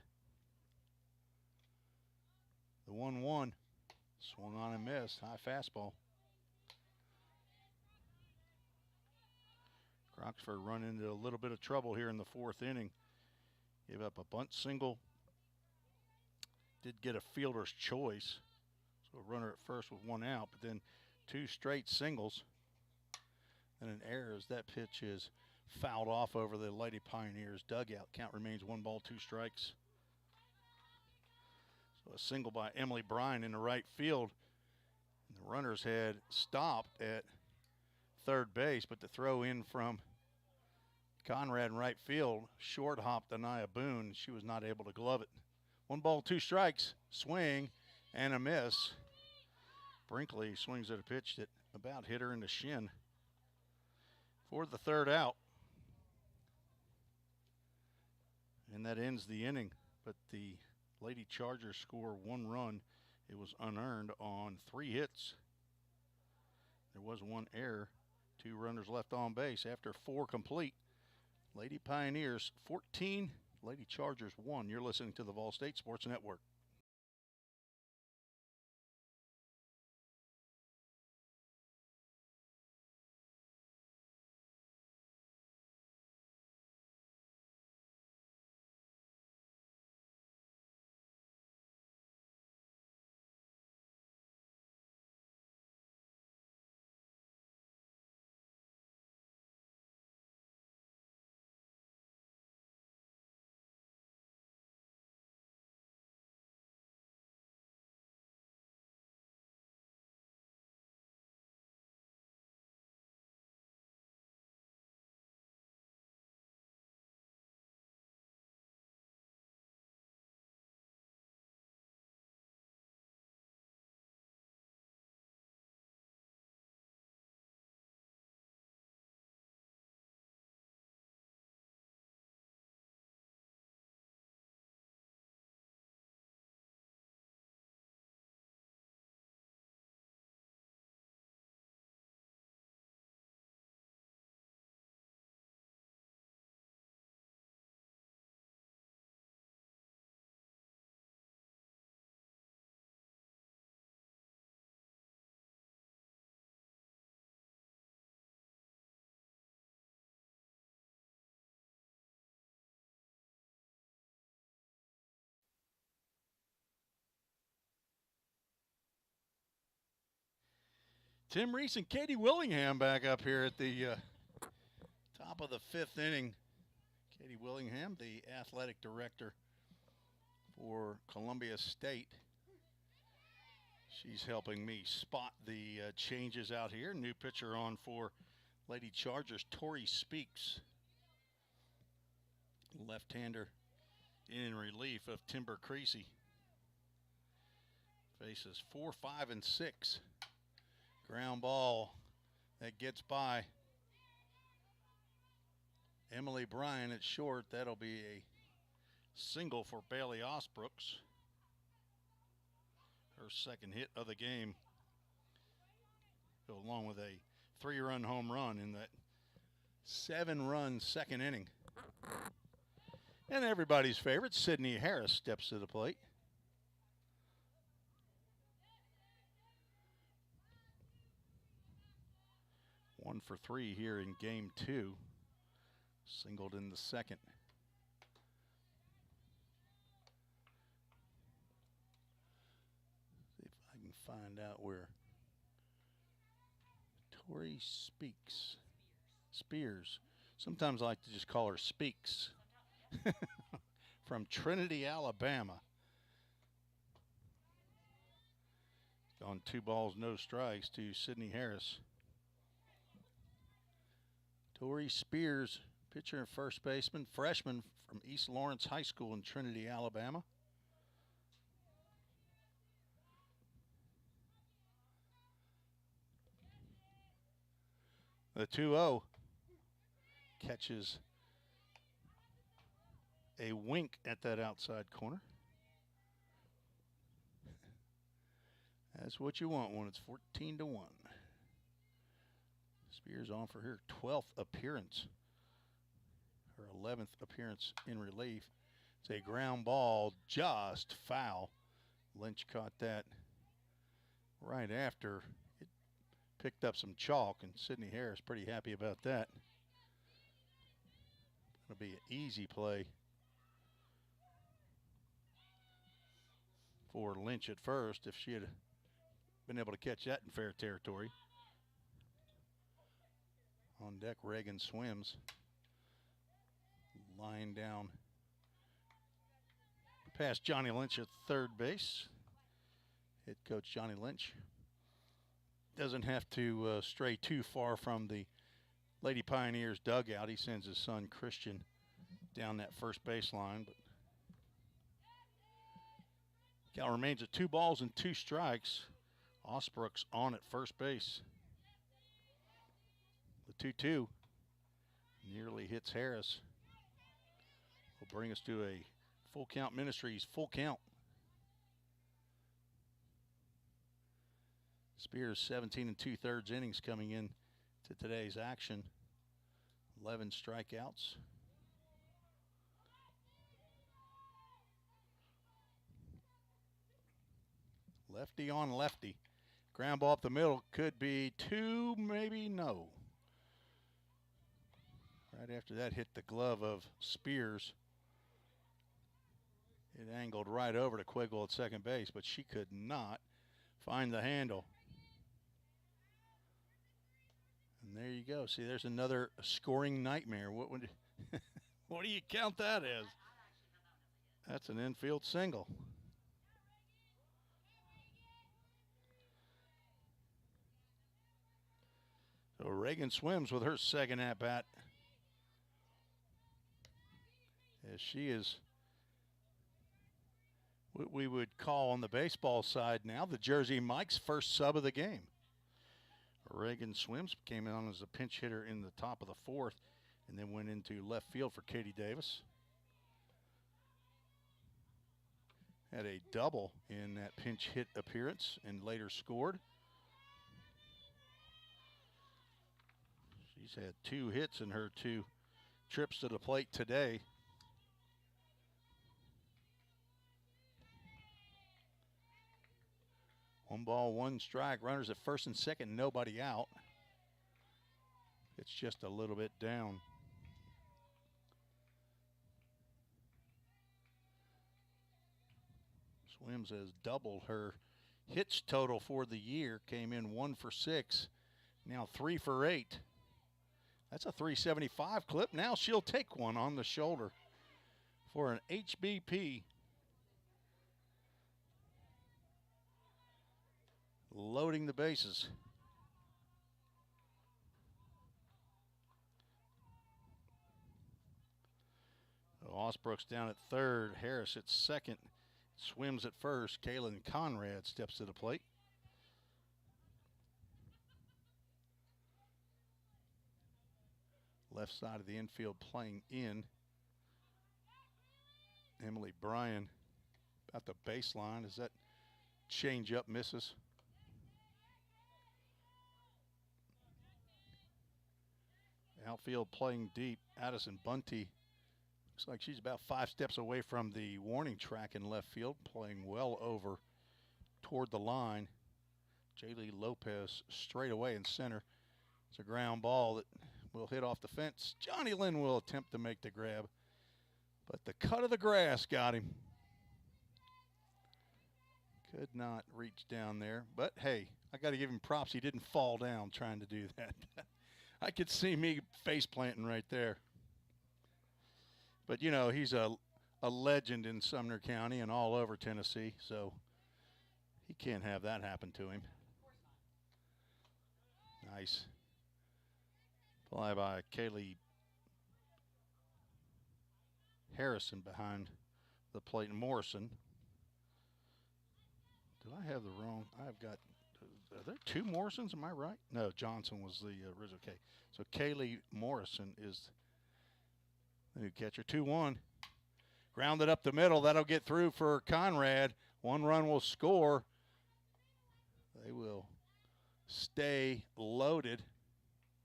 The 1-1 swung on and missed. High fastball. Croxford run into a little bit of trouble here in the 4th inning. Gave up a bunt single. Did get a fielder's choice. So a runner at first with 1 out, but then 2 straight singles and an error as that pitch is fouled off over the Lady Pioneers dugout. Count remains 1 ball, 2 strikes. So a single by Emily Bryan in the right field. And the runners had stopped at third base, but the throw in from Conrad in right field short hopped Anaya Boone. She was not able to glove it. 1 ball, 2 strikes, swing and a miss. Brinkley swings at a pitch that about hit her in the shin for the 3rd out. And that ends the inning, but the Lady Chargers score 1 run. It was unearned on 3 hits. There was 1 error, 2 runners left on base after 4 complete. Lady Pioneers 14, Lady Chargers 1. You're listening to the Vol State Sports Network. Tim Reese and Katie Willingham back up here at the top of the 5th inning. Katie Willingham, the athletic director for Columbia State. She's helping me spot the changes out here. New pitcher on for Lady Chargers, Tori Speaks. Left-hander in relief of Timber Creasy. Faces 4, 5, and 6. Ground ball that gets by Emily Bryan at short. That'll be a single for Bailey Osbrooks. Her second hit of the game, along with a 3-run home run in that 7-run second inning. And everybody's favorite, Sydney Harris, steps to the plate. One for 3 here in game 2. Singled in the second. See if I can find out where Tori Spears. Sometimes I like to just call her Speaks. From Trinity, Alabama. On 2 balls, no strikes to Sydney Harris. Tori Spears, pitcher and first baseman, freshman from East Lawrence High School in Trinity, Alabama. The 2-0 catches a wink at that outside corner. That's what you want when it's 14-1. Spears on for her 12th appearance. Her 11th appearance in relief. It's a ground ball, just foul. Lynch caught that right after it picked up some chalk, and Sydney Harris pretty happy about that. It'll be an easy play for Lynch at first if she had been able to catch that in fair territory. On deck, Reagan Swims. Lying down past Johnny Lynch at third base. Head coach Johnny Lynch doesn't have to stray too far from the Lady Pioneers dugout. He sends his son Christian down that first baseline. But count remains at 2 balls and 2 strikes. Osbrook's on at first base. The 2-2 nearly hits Harris. Will bring us to a Full Count Ministries full count. Spears 17 2/3 innings coming in to today's action. 11 strikeouts. Lefty on lefty. Ground ball up the middle. Could be 2, maybe no. Right after that hit the glove of Spears. It angled right over to Quiggle at second base, but she could not find the handle. And there you go. See, there's another scoring nightmare. What would what do you count that as? That's an infield single. So Reagan Swims with her second at bat, as she is what we would call on the baseball side now the Jersey Mike's first sub of the game. Reagan Swims came in as a pinch hitter in the top of the 4th and then went into left field for Katie Davis. Had a double in that pinch hit appearance and later scored. She's had 2 hits in her 2 trips to the plate today. One ball, 1 strike. Runners at first and second, nobody out. It's just a little bit down. Swims has doubled her hits total for the year. Came in 1 for 6. Now 3 for 8. That's a 375 clip. Now she'll take one on the shoulder for an HBP. Loading the bases. So Osbrook's down at third. Harris at second. Swims at first. Kaylin Conrad steps to the plate. Left side of the infield playing in. Emily Bryan at the baseline. Is that change up misses. Outfield playing deep. Addison Bunty looks like she's about 5 steps away from the warning track in left field, playing well over toward the line. Jaylee Lopez straight away in center. It's a ground ball that will hit off the fence. Johnny Lynn will attempt to make the grab, but the cut of the grass got him. Could not reach down there, but hey, I got to give him props. He didn't fall down trying to do that. I could see me face planting right there. But, you know, he's a legend in Sumner County and all over Tennessee, so he can't have that happen to him. Nice. Fly by Kaylee Harrison behind the plate. Morrison. Did I have the wrong? I've got. Are there 2 Morrisons? Am I right? No, Johnson was the original. Okay, so Kaylee Morrison is the new catcher. 2-1. Grounded up the middle. That'll get through for Conrad. 1 run will score. They will stay loaded.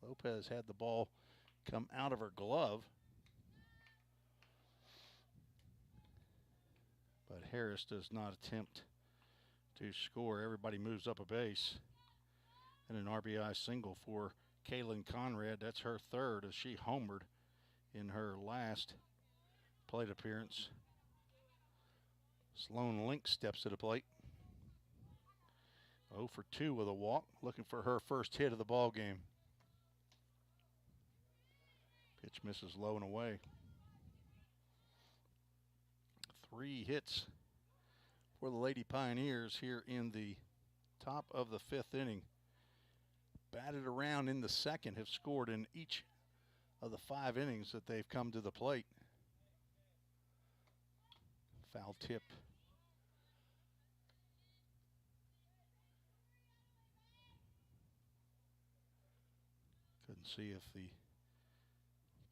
Lopez had the ball come out of her glove. But Harris does not attempt to score. Everybody moves up a base. And an RBI single for Kaylin Conrad. That's her 3rd as she homered in her last plate appearance. Sloan Link steps to the plate. 0 for 2 with a walk, looking for her first hit of the ball game. Pitch misses low and away. 3 hits for the Lady Pioneers here in the top of the 5th inning. Batted around in the 2nd, have scored in each of the 5 innings that they've come to the plate. Foul tip. Couldn't see if the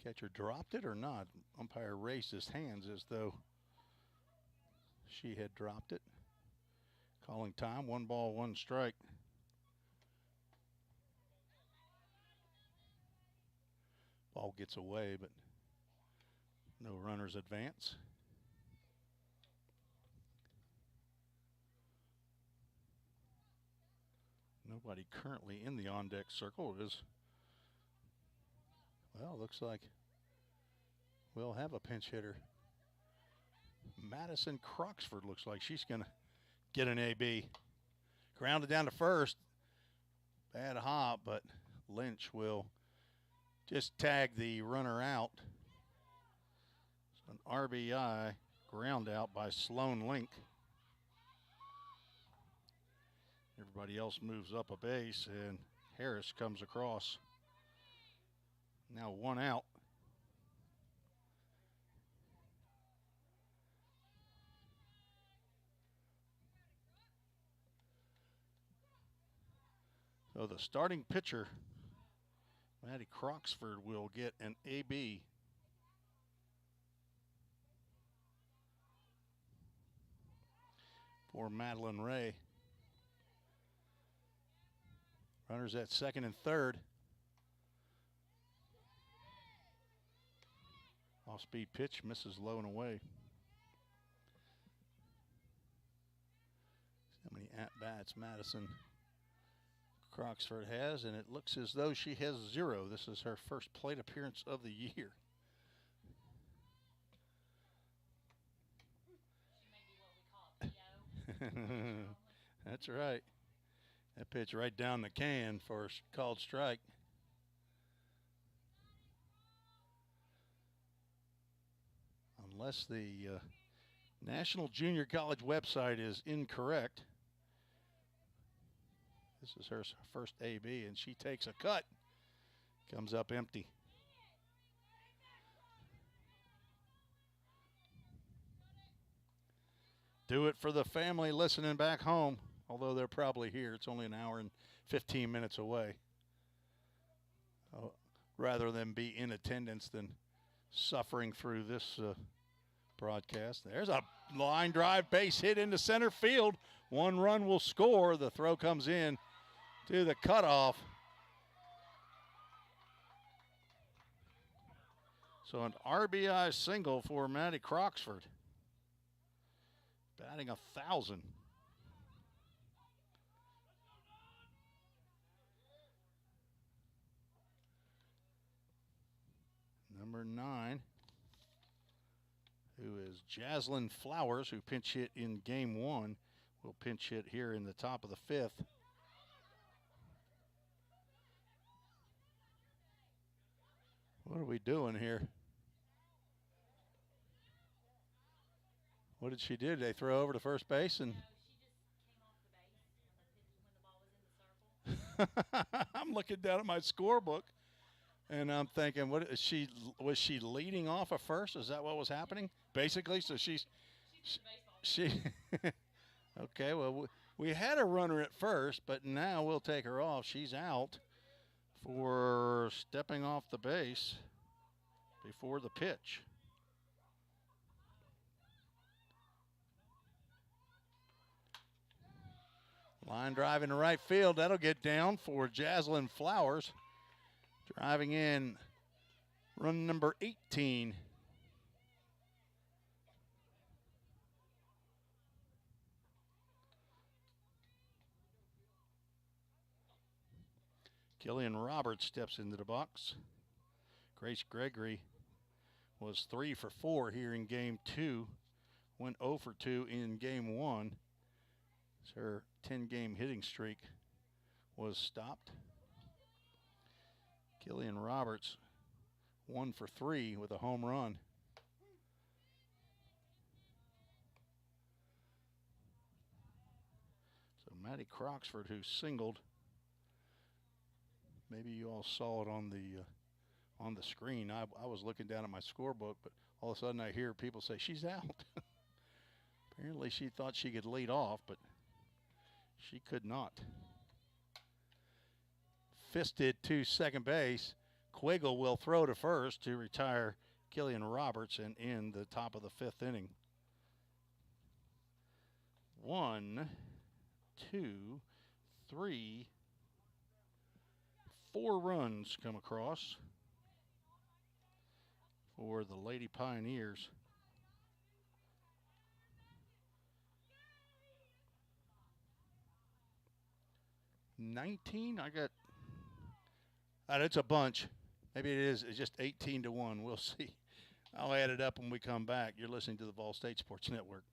catcher dropped it or not. Umpire raised his hands as though she had dropped it. Calling time, 1 ball, 1 strike. Ball gets away, but no runners advance. Nobody currently in the on-deck circle. It is, well, looks like we'll have a pinch hitter. Madison Croxford looks like she's going to get an AB. Grounded down to first. Bad hop, but Lynch will just tag the runner out. So an RBI ground out by Sloan Link. Everybody else moves up a base, and Harris comes across. Now 1 out. So the starting pitcher, Maddie Croxford, will get an AB. For Madeline Ray. Runners at 2nd and 3rd. Off-speed pitch, misses low and away. See how many at-bats Madison Croxford has, and it looks as though she has 0. This is her first plate appearance of the year. She may be what we call a PO. That's right. That pitch right down the can for a called strike. Unless the National Junior College website is incorrect. This is her first AB, and she takes a cut. Comes up empty. Do it for the family listening back home, although they're probably here. It's only an hour and 15 minutes away. Rather than be in attendance than suffering through this broadcast. There's a line drive base hit into center field. 1 run will score. The throw comes in to the cutoff. So an RBI single for Maddie Croxford. Batting 1,000. Number 9, who is Jaslyn Flowers, who pinch hit in game 1, will pinch hit here in the top of the 5th. What are we doing here? What did she do? Did they throw over to first base? And No, she just came off the base when the ball was in the circle. I'm looking down at my scorebook, and I'm thinking, what is she? Was she leading off at first? Is that what was happening? Basically, so She threw the baseball. Okay. Well, we had a runner at first, but now we'll take her off. She's out for stepping off the base before the pitch. Line drive into right field. That'll get down for Jaslyn Flowers. Driving in run number 18. Killian Roberts steps into the box. Grace Gregory was 3 for 4 here in game 2. Went 0 for 2 in game 1. So her 10-game hitting streak was stopped. Killian Roberts 1 for 3 with a home run. So Maddie Croxford, who singled. Maybe you all saw it on the screen. I was looking down at my scorebook, but all of a sudden I hear people say she's out. Apparently she thought she could lead off, but she could not. Fisted to second base. Quiggle will throw to first to retire Killian Roberts and end the top of the 5th inning. 1, 2, 3, 4 runs come across for the Lady Pioneers. $19. I got. It's a bunch. Maybe it is. It's just 18-1. We'll see. I'll add it up when we come back. You're listening to the Vol State Sports Network.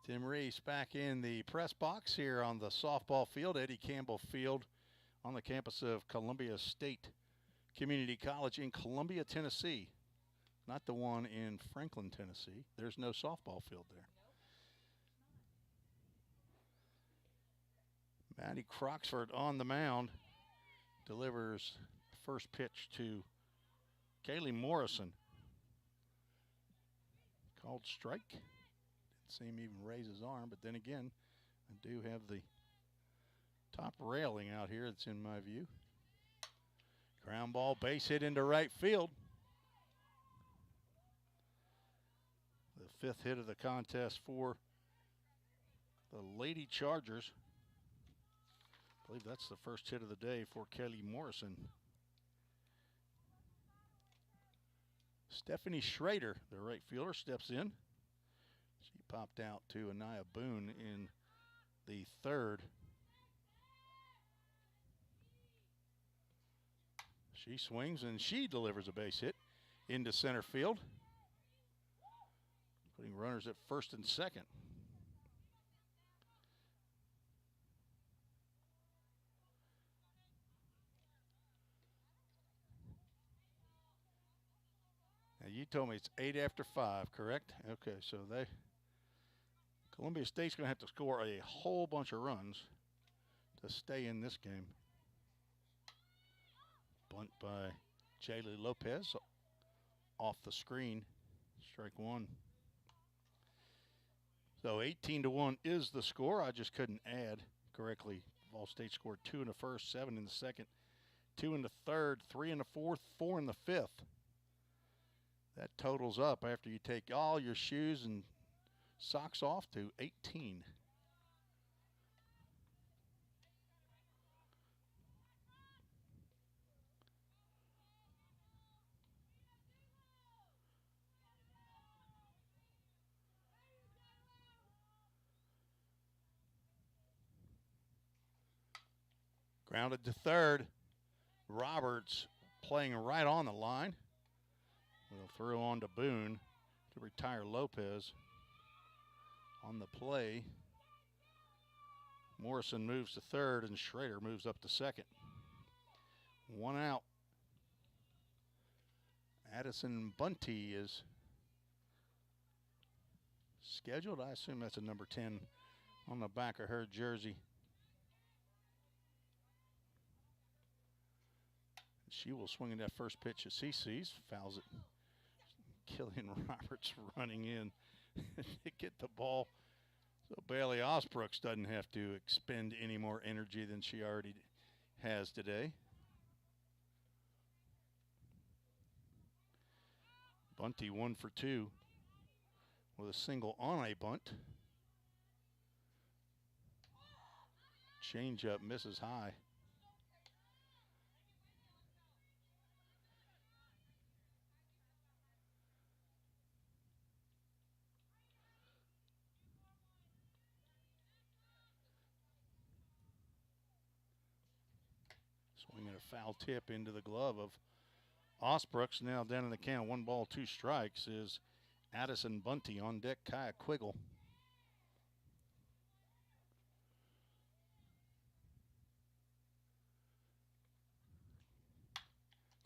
Tim Reese back in the press box here on the softball field, Eddie Campbell Field, on the campus of Columbia State Community College in Columbia, Tennessee. Not the one in Franklin, Tennessee. There's no softball field there. Maddie Croxford on the mound delivers first pitch to Kaylee Morrison. Called strike. Didn't see him even raise his arm, but then again, I do have the top railing out here that's in my view. Ground ball, base hit into right field. The 5th hit of the contest for the Lady Chargers. I believe that's the first hit of the day for Kelly Morrison. Stephanie Schrader, the right fielder, steps in. She popped out to Anaya Boone in the 3rd. She swings and she delivers a base hit into center field, putting runners at first and second. you told me it's 8 after 5, correct? Okay, so Columbia State's going to have to score a whole bunch of runs to stay in this game. Bunt by Jaylee Lopez off the screen. Strike one. So 18-1 is the score. I just couldn't add correctly. Ball State scored 2 in the first, 7 in the second, 2 in the third, 3 in the fourth, 4 in the fifth. That totals up after you take all your shoes and socks off to 18. Grounded to third. Roberts playing right on the line. We'll throw on to Boone to retire Lopez. On the play, Morrison moves to third and Schrader moves up to second. 1 out. Addison Bunty is scheduled. I assume that's a number 10 on the back of her jersey. She will swing at that first pitch at CC's. Fouls it. Killian Roberts running in to get the ball. So Bailey Osbrooks doesn't have to expend any more energy than she already has today. Bunty 1 for 2 with a single on a bunt. Changeup misses high. Swinging a foul tip into the glove of Osbrooks. Now down in the count, 1 ball, 2 strikes is Addison Bunty. On deck, Kaya Quiggle.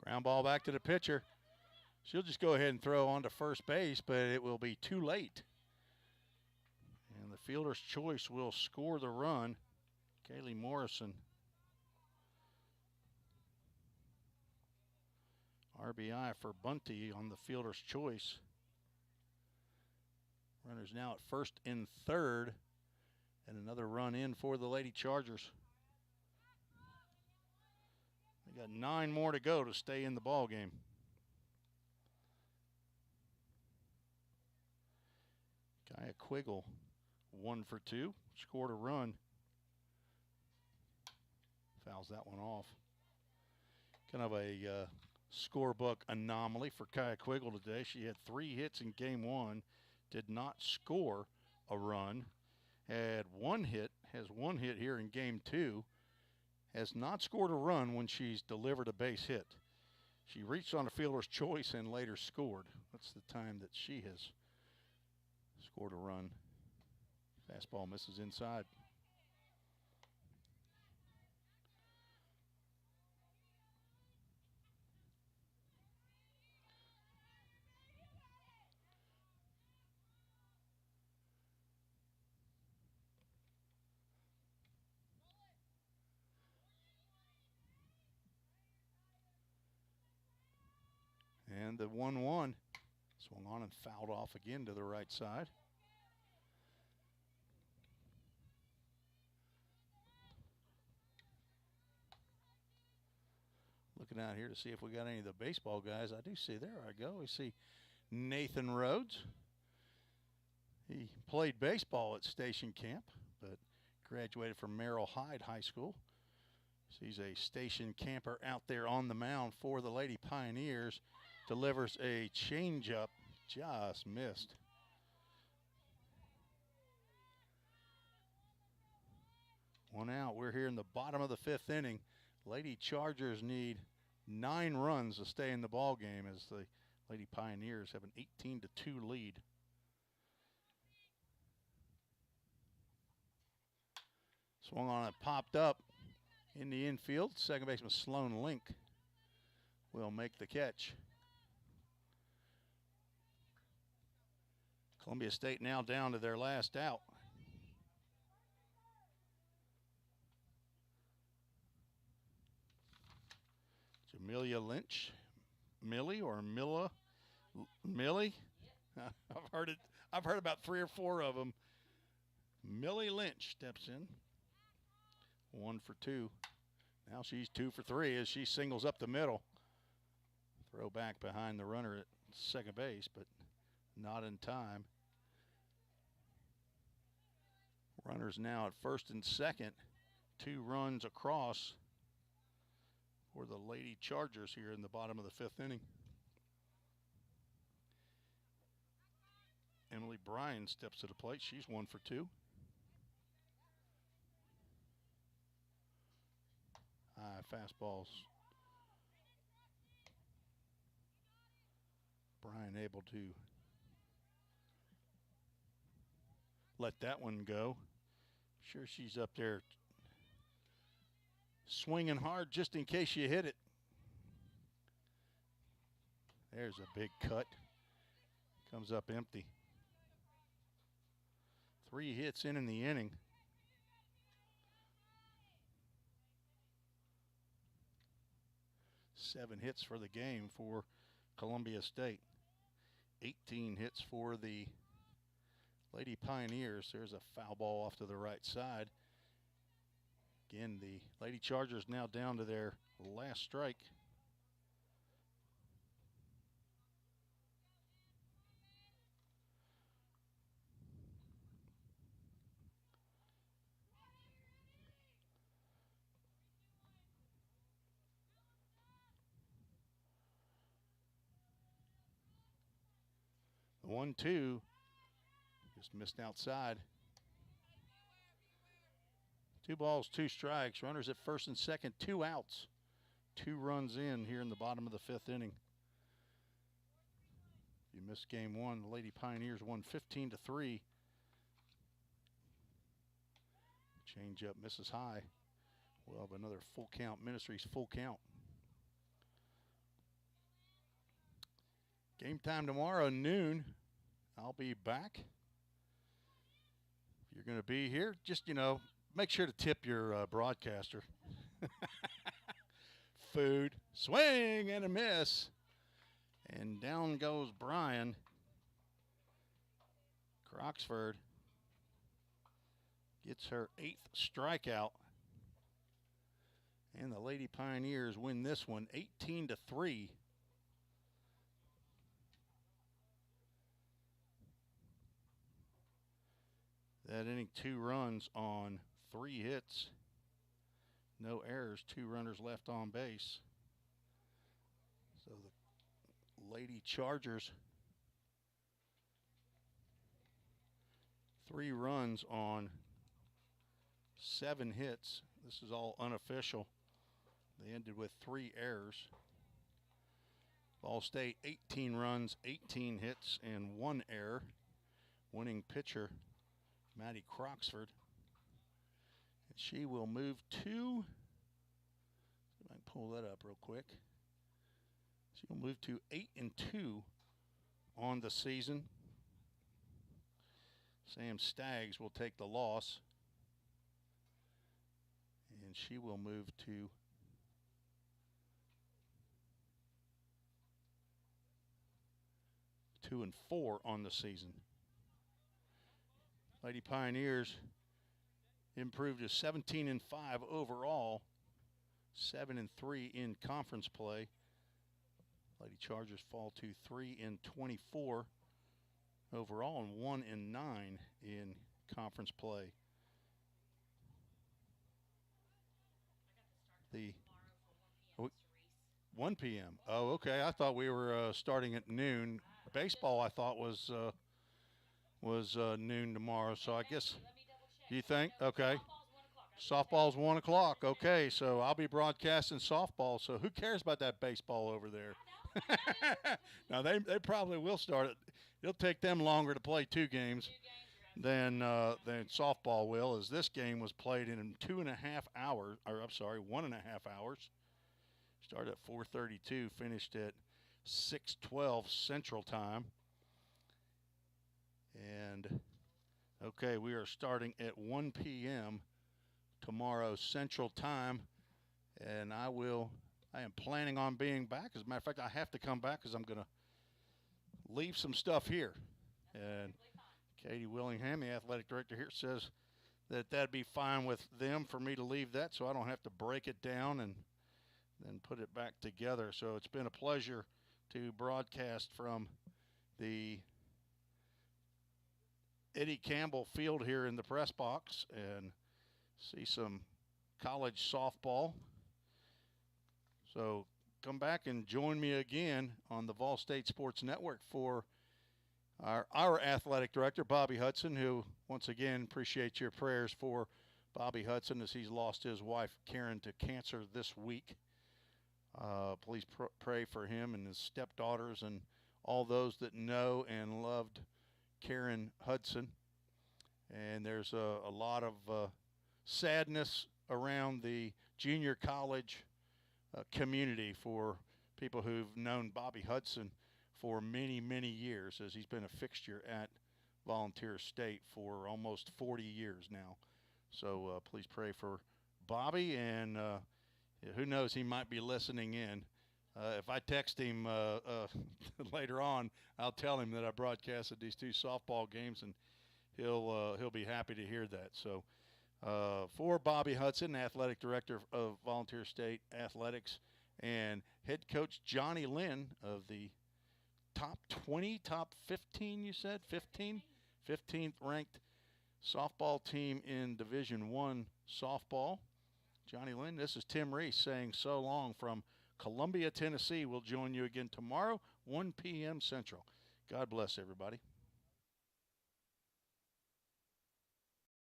Ground ball back to the pitcher. She'll just go ahead and throw on to first base, but it will be too late. And the fielder's choice will score the run. Kaylee Morrison. RBI for Bunty on the fielder's choice. Runners now at first and third, and another run in for the Lady Chargers. They got 9 more to go to stay in the ball game. Kaya Quiggle, 1 for 2, scored a run. Fouls that one off. Kind of a scorebook anomaly for Kaya Quiggle today. She had 3 hits in game 1, did not score a run, had 1 hit, has 1 hit here in game 2, has not scored a run when she's delivered a base hit. She reached on a fielder's choice and later scored. That's the time that she has scored a run. Fastball misses inside. And the 1-1 swung on and fouled off again to the right side. Looking out here to see if we got any of the baseball guys. I do see, there I go. We see Nathan Rhodes. He played baseball at Station Camp, but graduated from Merrill Hyde High School. So he's a station camper out there on the mound for the Lady Pioneers. Delivers a changeup, just missed. One out. We're here in the bottom of the 5th inning. Lady Chargers need 9 runs to stay in the ball game as the Lady Pioneers have an 18-2 lead. Swung on it, popped up in the infield. Second baseman Sloan Link will make the catch. Columbia State now down to their last out. Jamelia Lynch. Millie or Milla? Millie? I've heard about 3 or 4 of them. Millie Lynch steps in. 1 for 2. Now she's 2 for 3 as she singles up the middle. Throw back behind the runner at second base, but not in time. Runners now at first and second. 2 runs across for the Lady Chargers here in the bottom of the 5th inning. Emily Bryan steps to the plate. She's 1 for 2. Fastballs. Bryan able to let that one go. Sure, she's up there swinging hard just in case you hit it. There's a big cut. Comes up empty. 3 hits in the inning. Seven hits for the game for Columbia State. 18 hits for the Lady Pioneers. There's a foul ball off to the right side. Again, the Lady Chargers now down to their last strike. The 1-2 just missed outside. 2 balls, 2 strikes. Runners at first and second, 2 outs. 2 runs in here in the bottom of the 5th inning. If you missed game 1, the Lady Pioneers won 15-3. Change up, misses high. We'll have another full count. Ministries full count. Game time tomorrow, noon. I'll be back. If you're going to be here, just, make sure to tip your broadcaster. Food, swing and a miss. And down goes Bryan. Croxford gets her 8th strikeout. And the Lady Pioneers win this one 18-3. That inning, 2 runs on 3 hits. No errors, 2 runners left on base. So the Lady Chargers, 3 runs on 7 hits. This is all unofficial. They ended with 3 errors. Ball State, 18 runs, 18 hits, and 1 error. Winning pitcher, Maddie Croxford. And she will move to, see if I can pull that up real quick. She will move to 8-2 on the season. Sam Staggs will take the loss. And she will move to 2-4 on the season. Lady Pioneers improved to 17-5 overall, 7-3 in conference play. Lady Chargers fall to 3-24 overall and 1-9 in conference play. The 1 p.m. Oh, okay. I thought we were starting at noon. Baseball, I thought was noon tomorrow. So I guess, you think? Okay. Softball's 1 o'clock. Okay, so I'll be broadcasting softball. So who cares about that baseball over there? Now they probably will start it. It'll take them longer to play 2 games than softball will, as this game was played in 1.5 hours. Started at 4:32, finished at 6:12 Central Time. Okay, we are starting at 1 p.m. tomorrow Central Time, and I am planning on being back. As a matter of fact, I have to come back because I'm going to leave some stuff here. And Katie Willingham, the athletic director here, says that that'd be fine with them for me to leave that so I don't have to break it down and then put it back together. So it's been a pleasure to broadcast from the Eddie Campbell Field here in the press box and see some college softball. So come back and join me again on the Vol State Sports Network for our athletic director, Bobby Hudson, who, once again, appreciate your prayers for Bobby Hudson as he's lost his wife, Karen, to cancer this week. Please pray for him and his stepdaughters and all those that know and loved Karen Hudson. And there's a lot of sadness around the junior college community for people who've known Bobby Hudson for many, many years, as he's been a fixture at Volunteer State for almost 40 years now. So please pray for Bobby, and who knows, he might be listening in. If I text him later on, I'll tell him that I broadcasted these 2 softball games, and he'll be happy to hear that. So for Bobby Hudson, athletic director of Volunteer State Athletics, and head coach Johnny Lynn of the top 15, you said? 15th ranked softball team in Division I softball. Johnny Lynn, this is Tim Reese saying so long from Columbia, Tennessee. We'll join you again tomorrow, 1 p.m. Central. God bless everybody.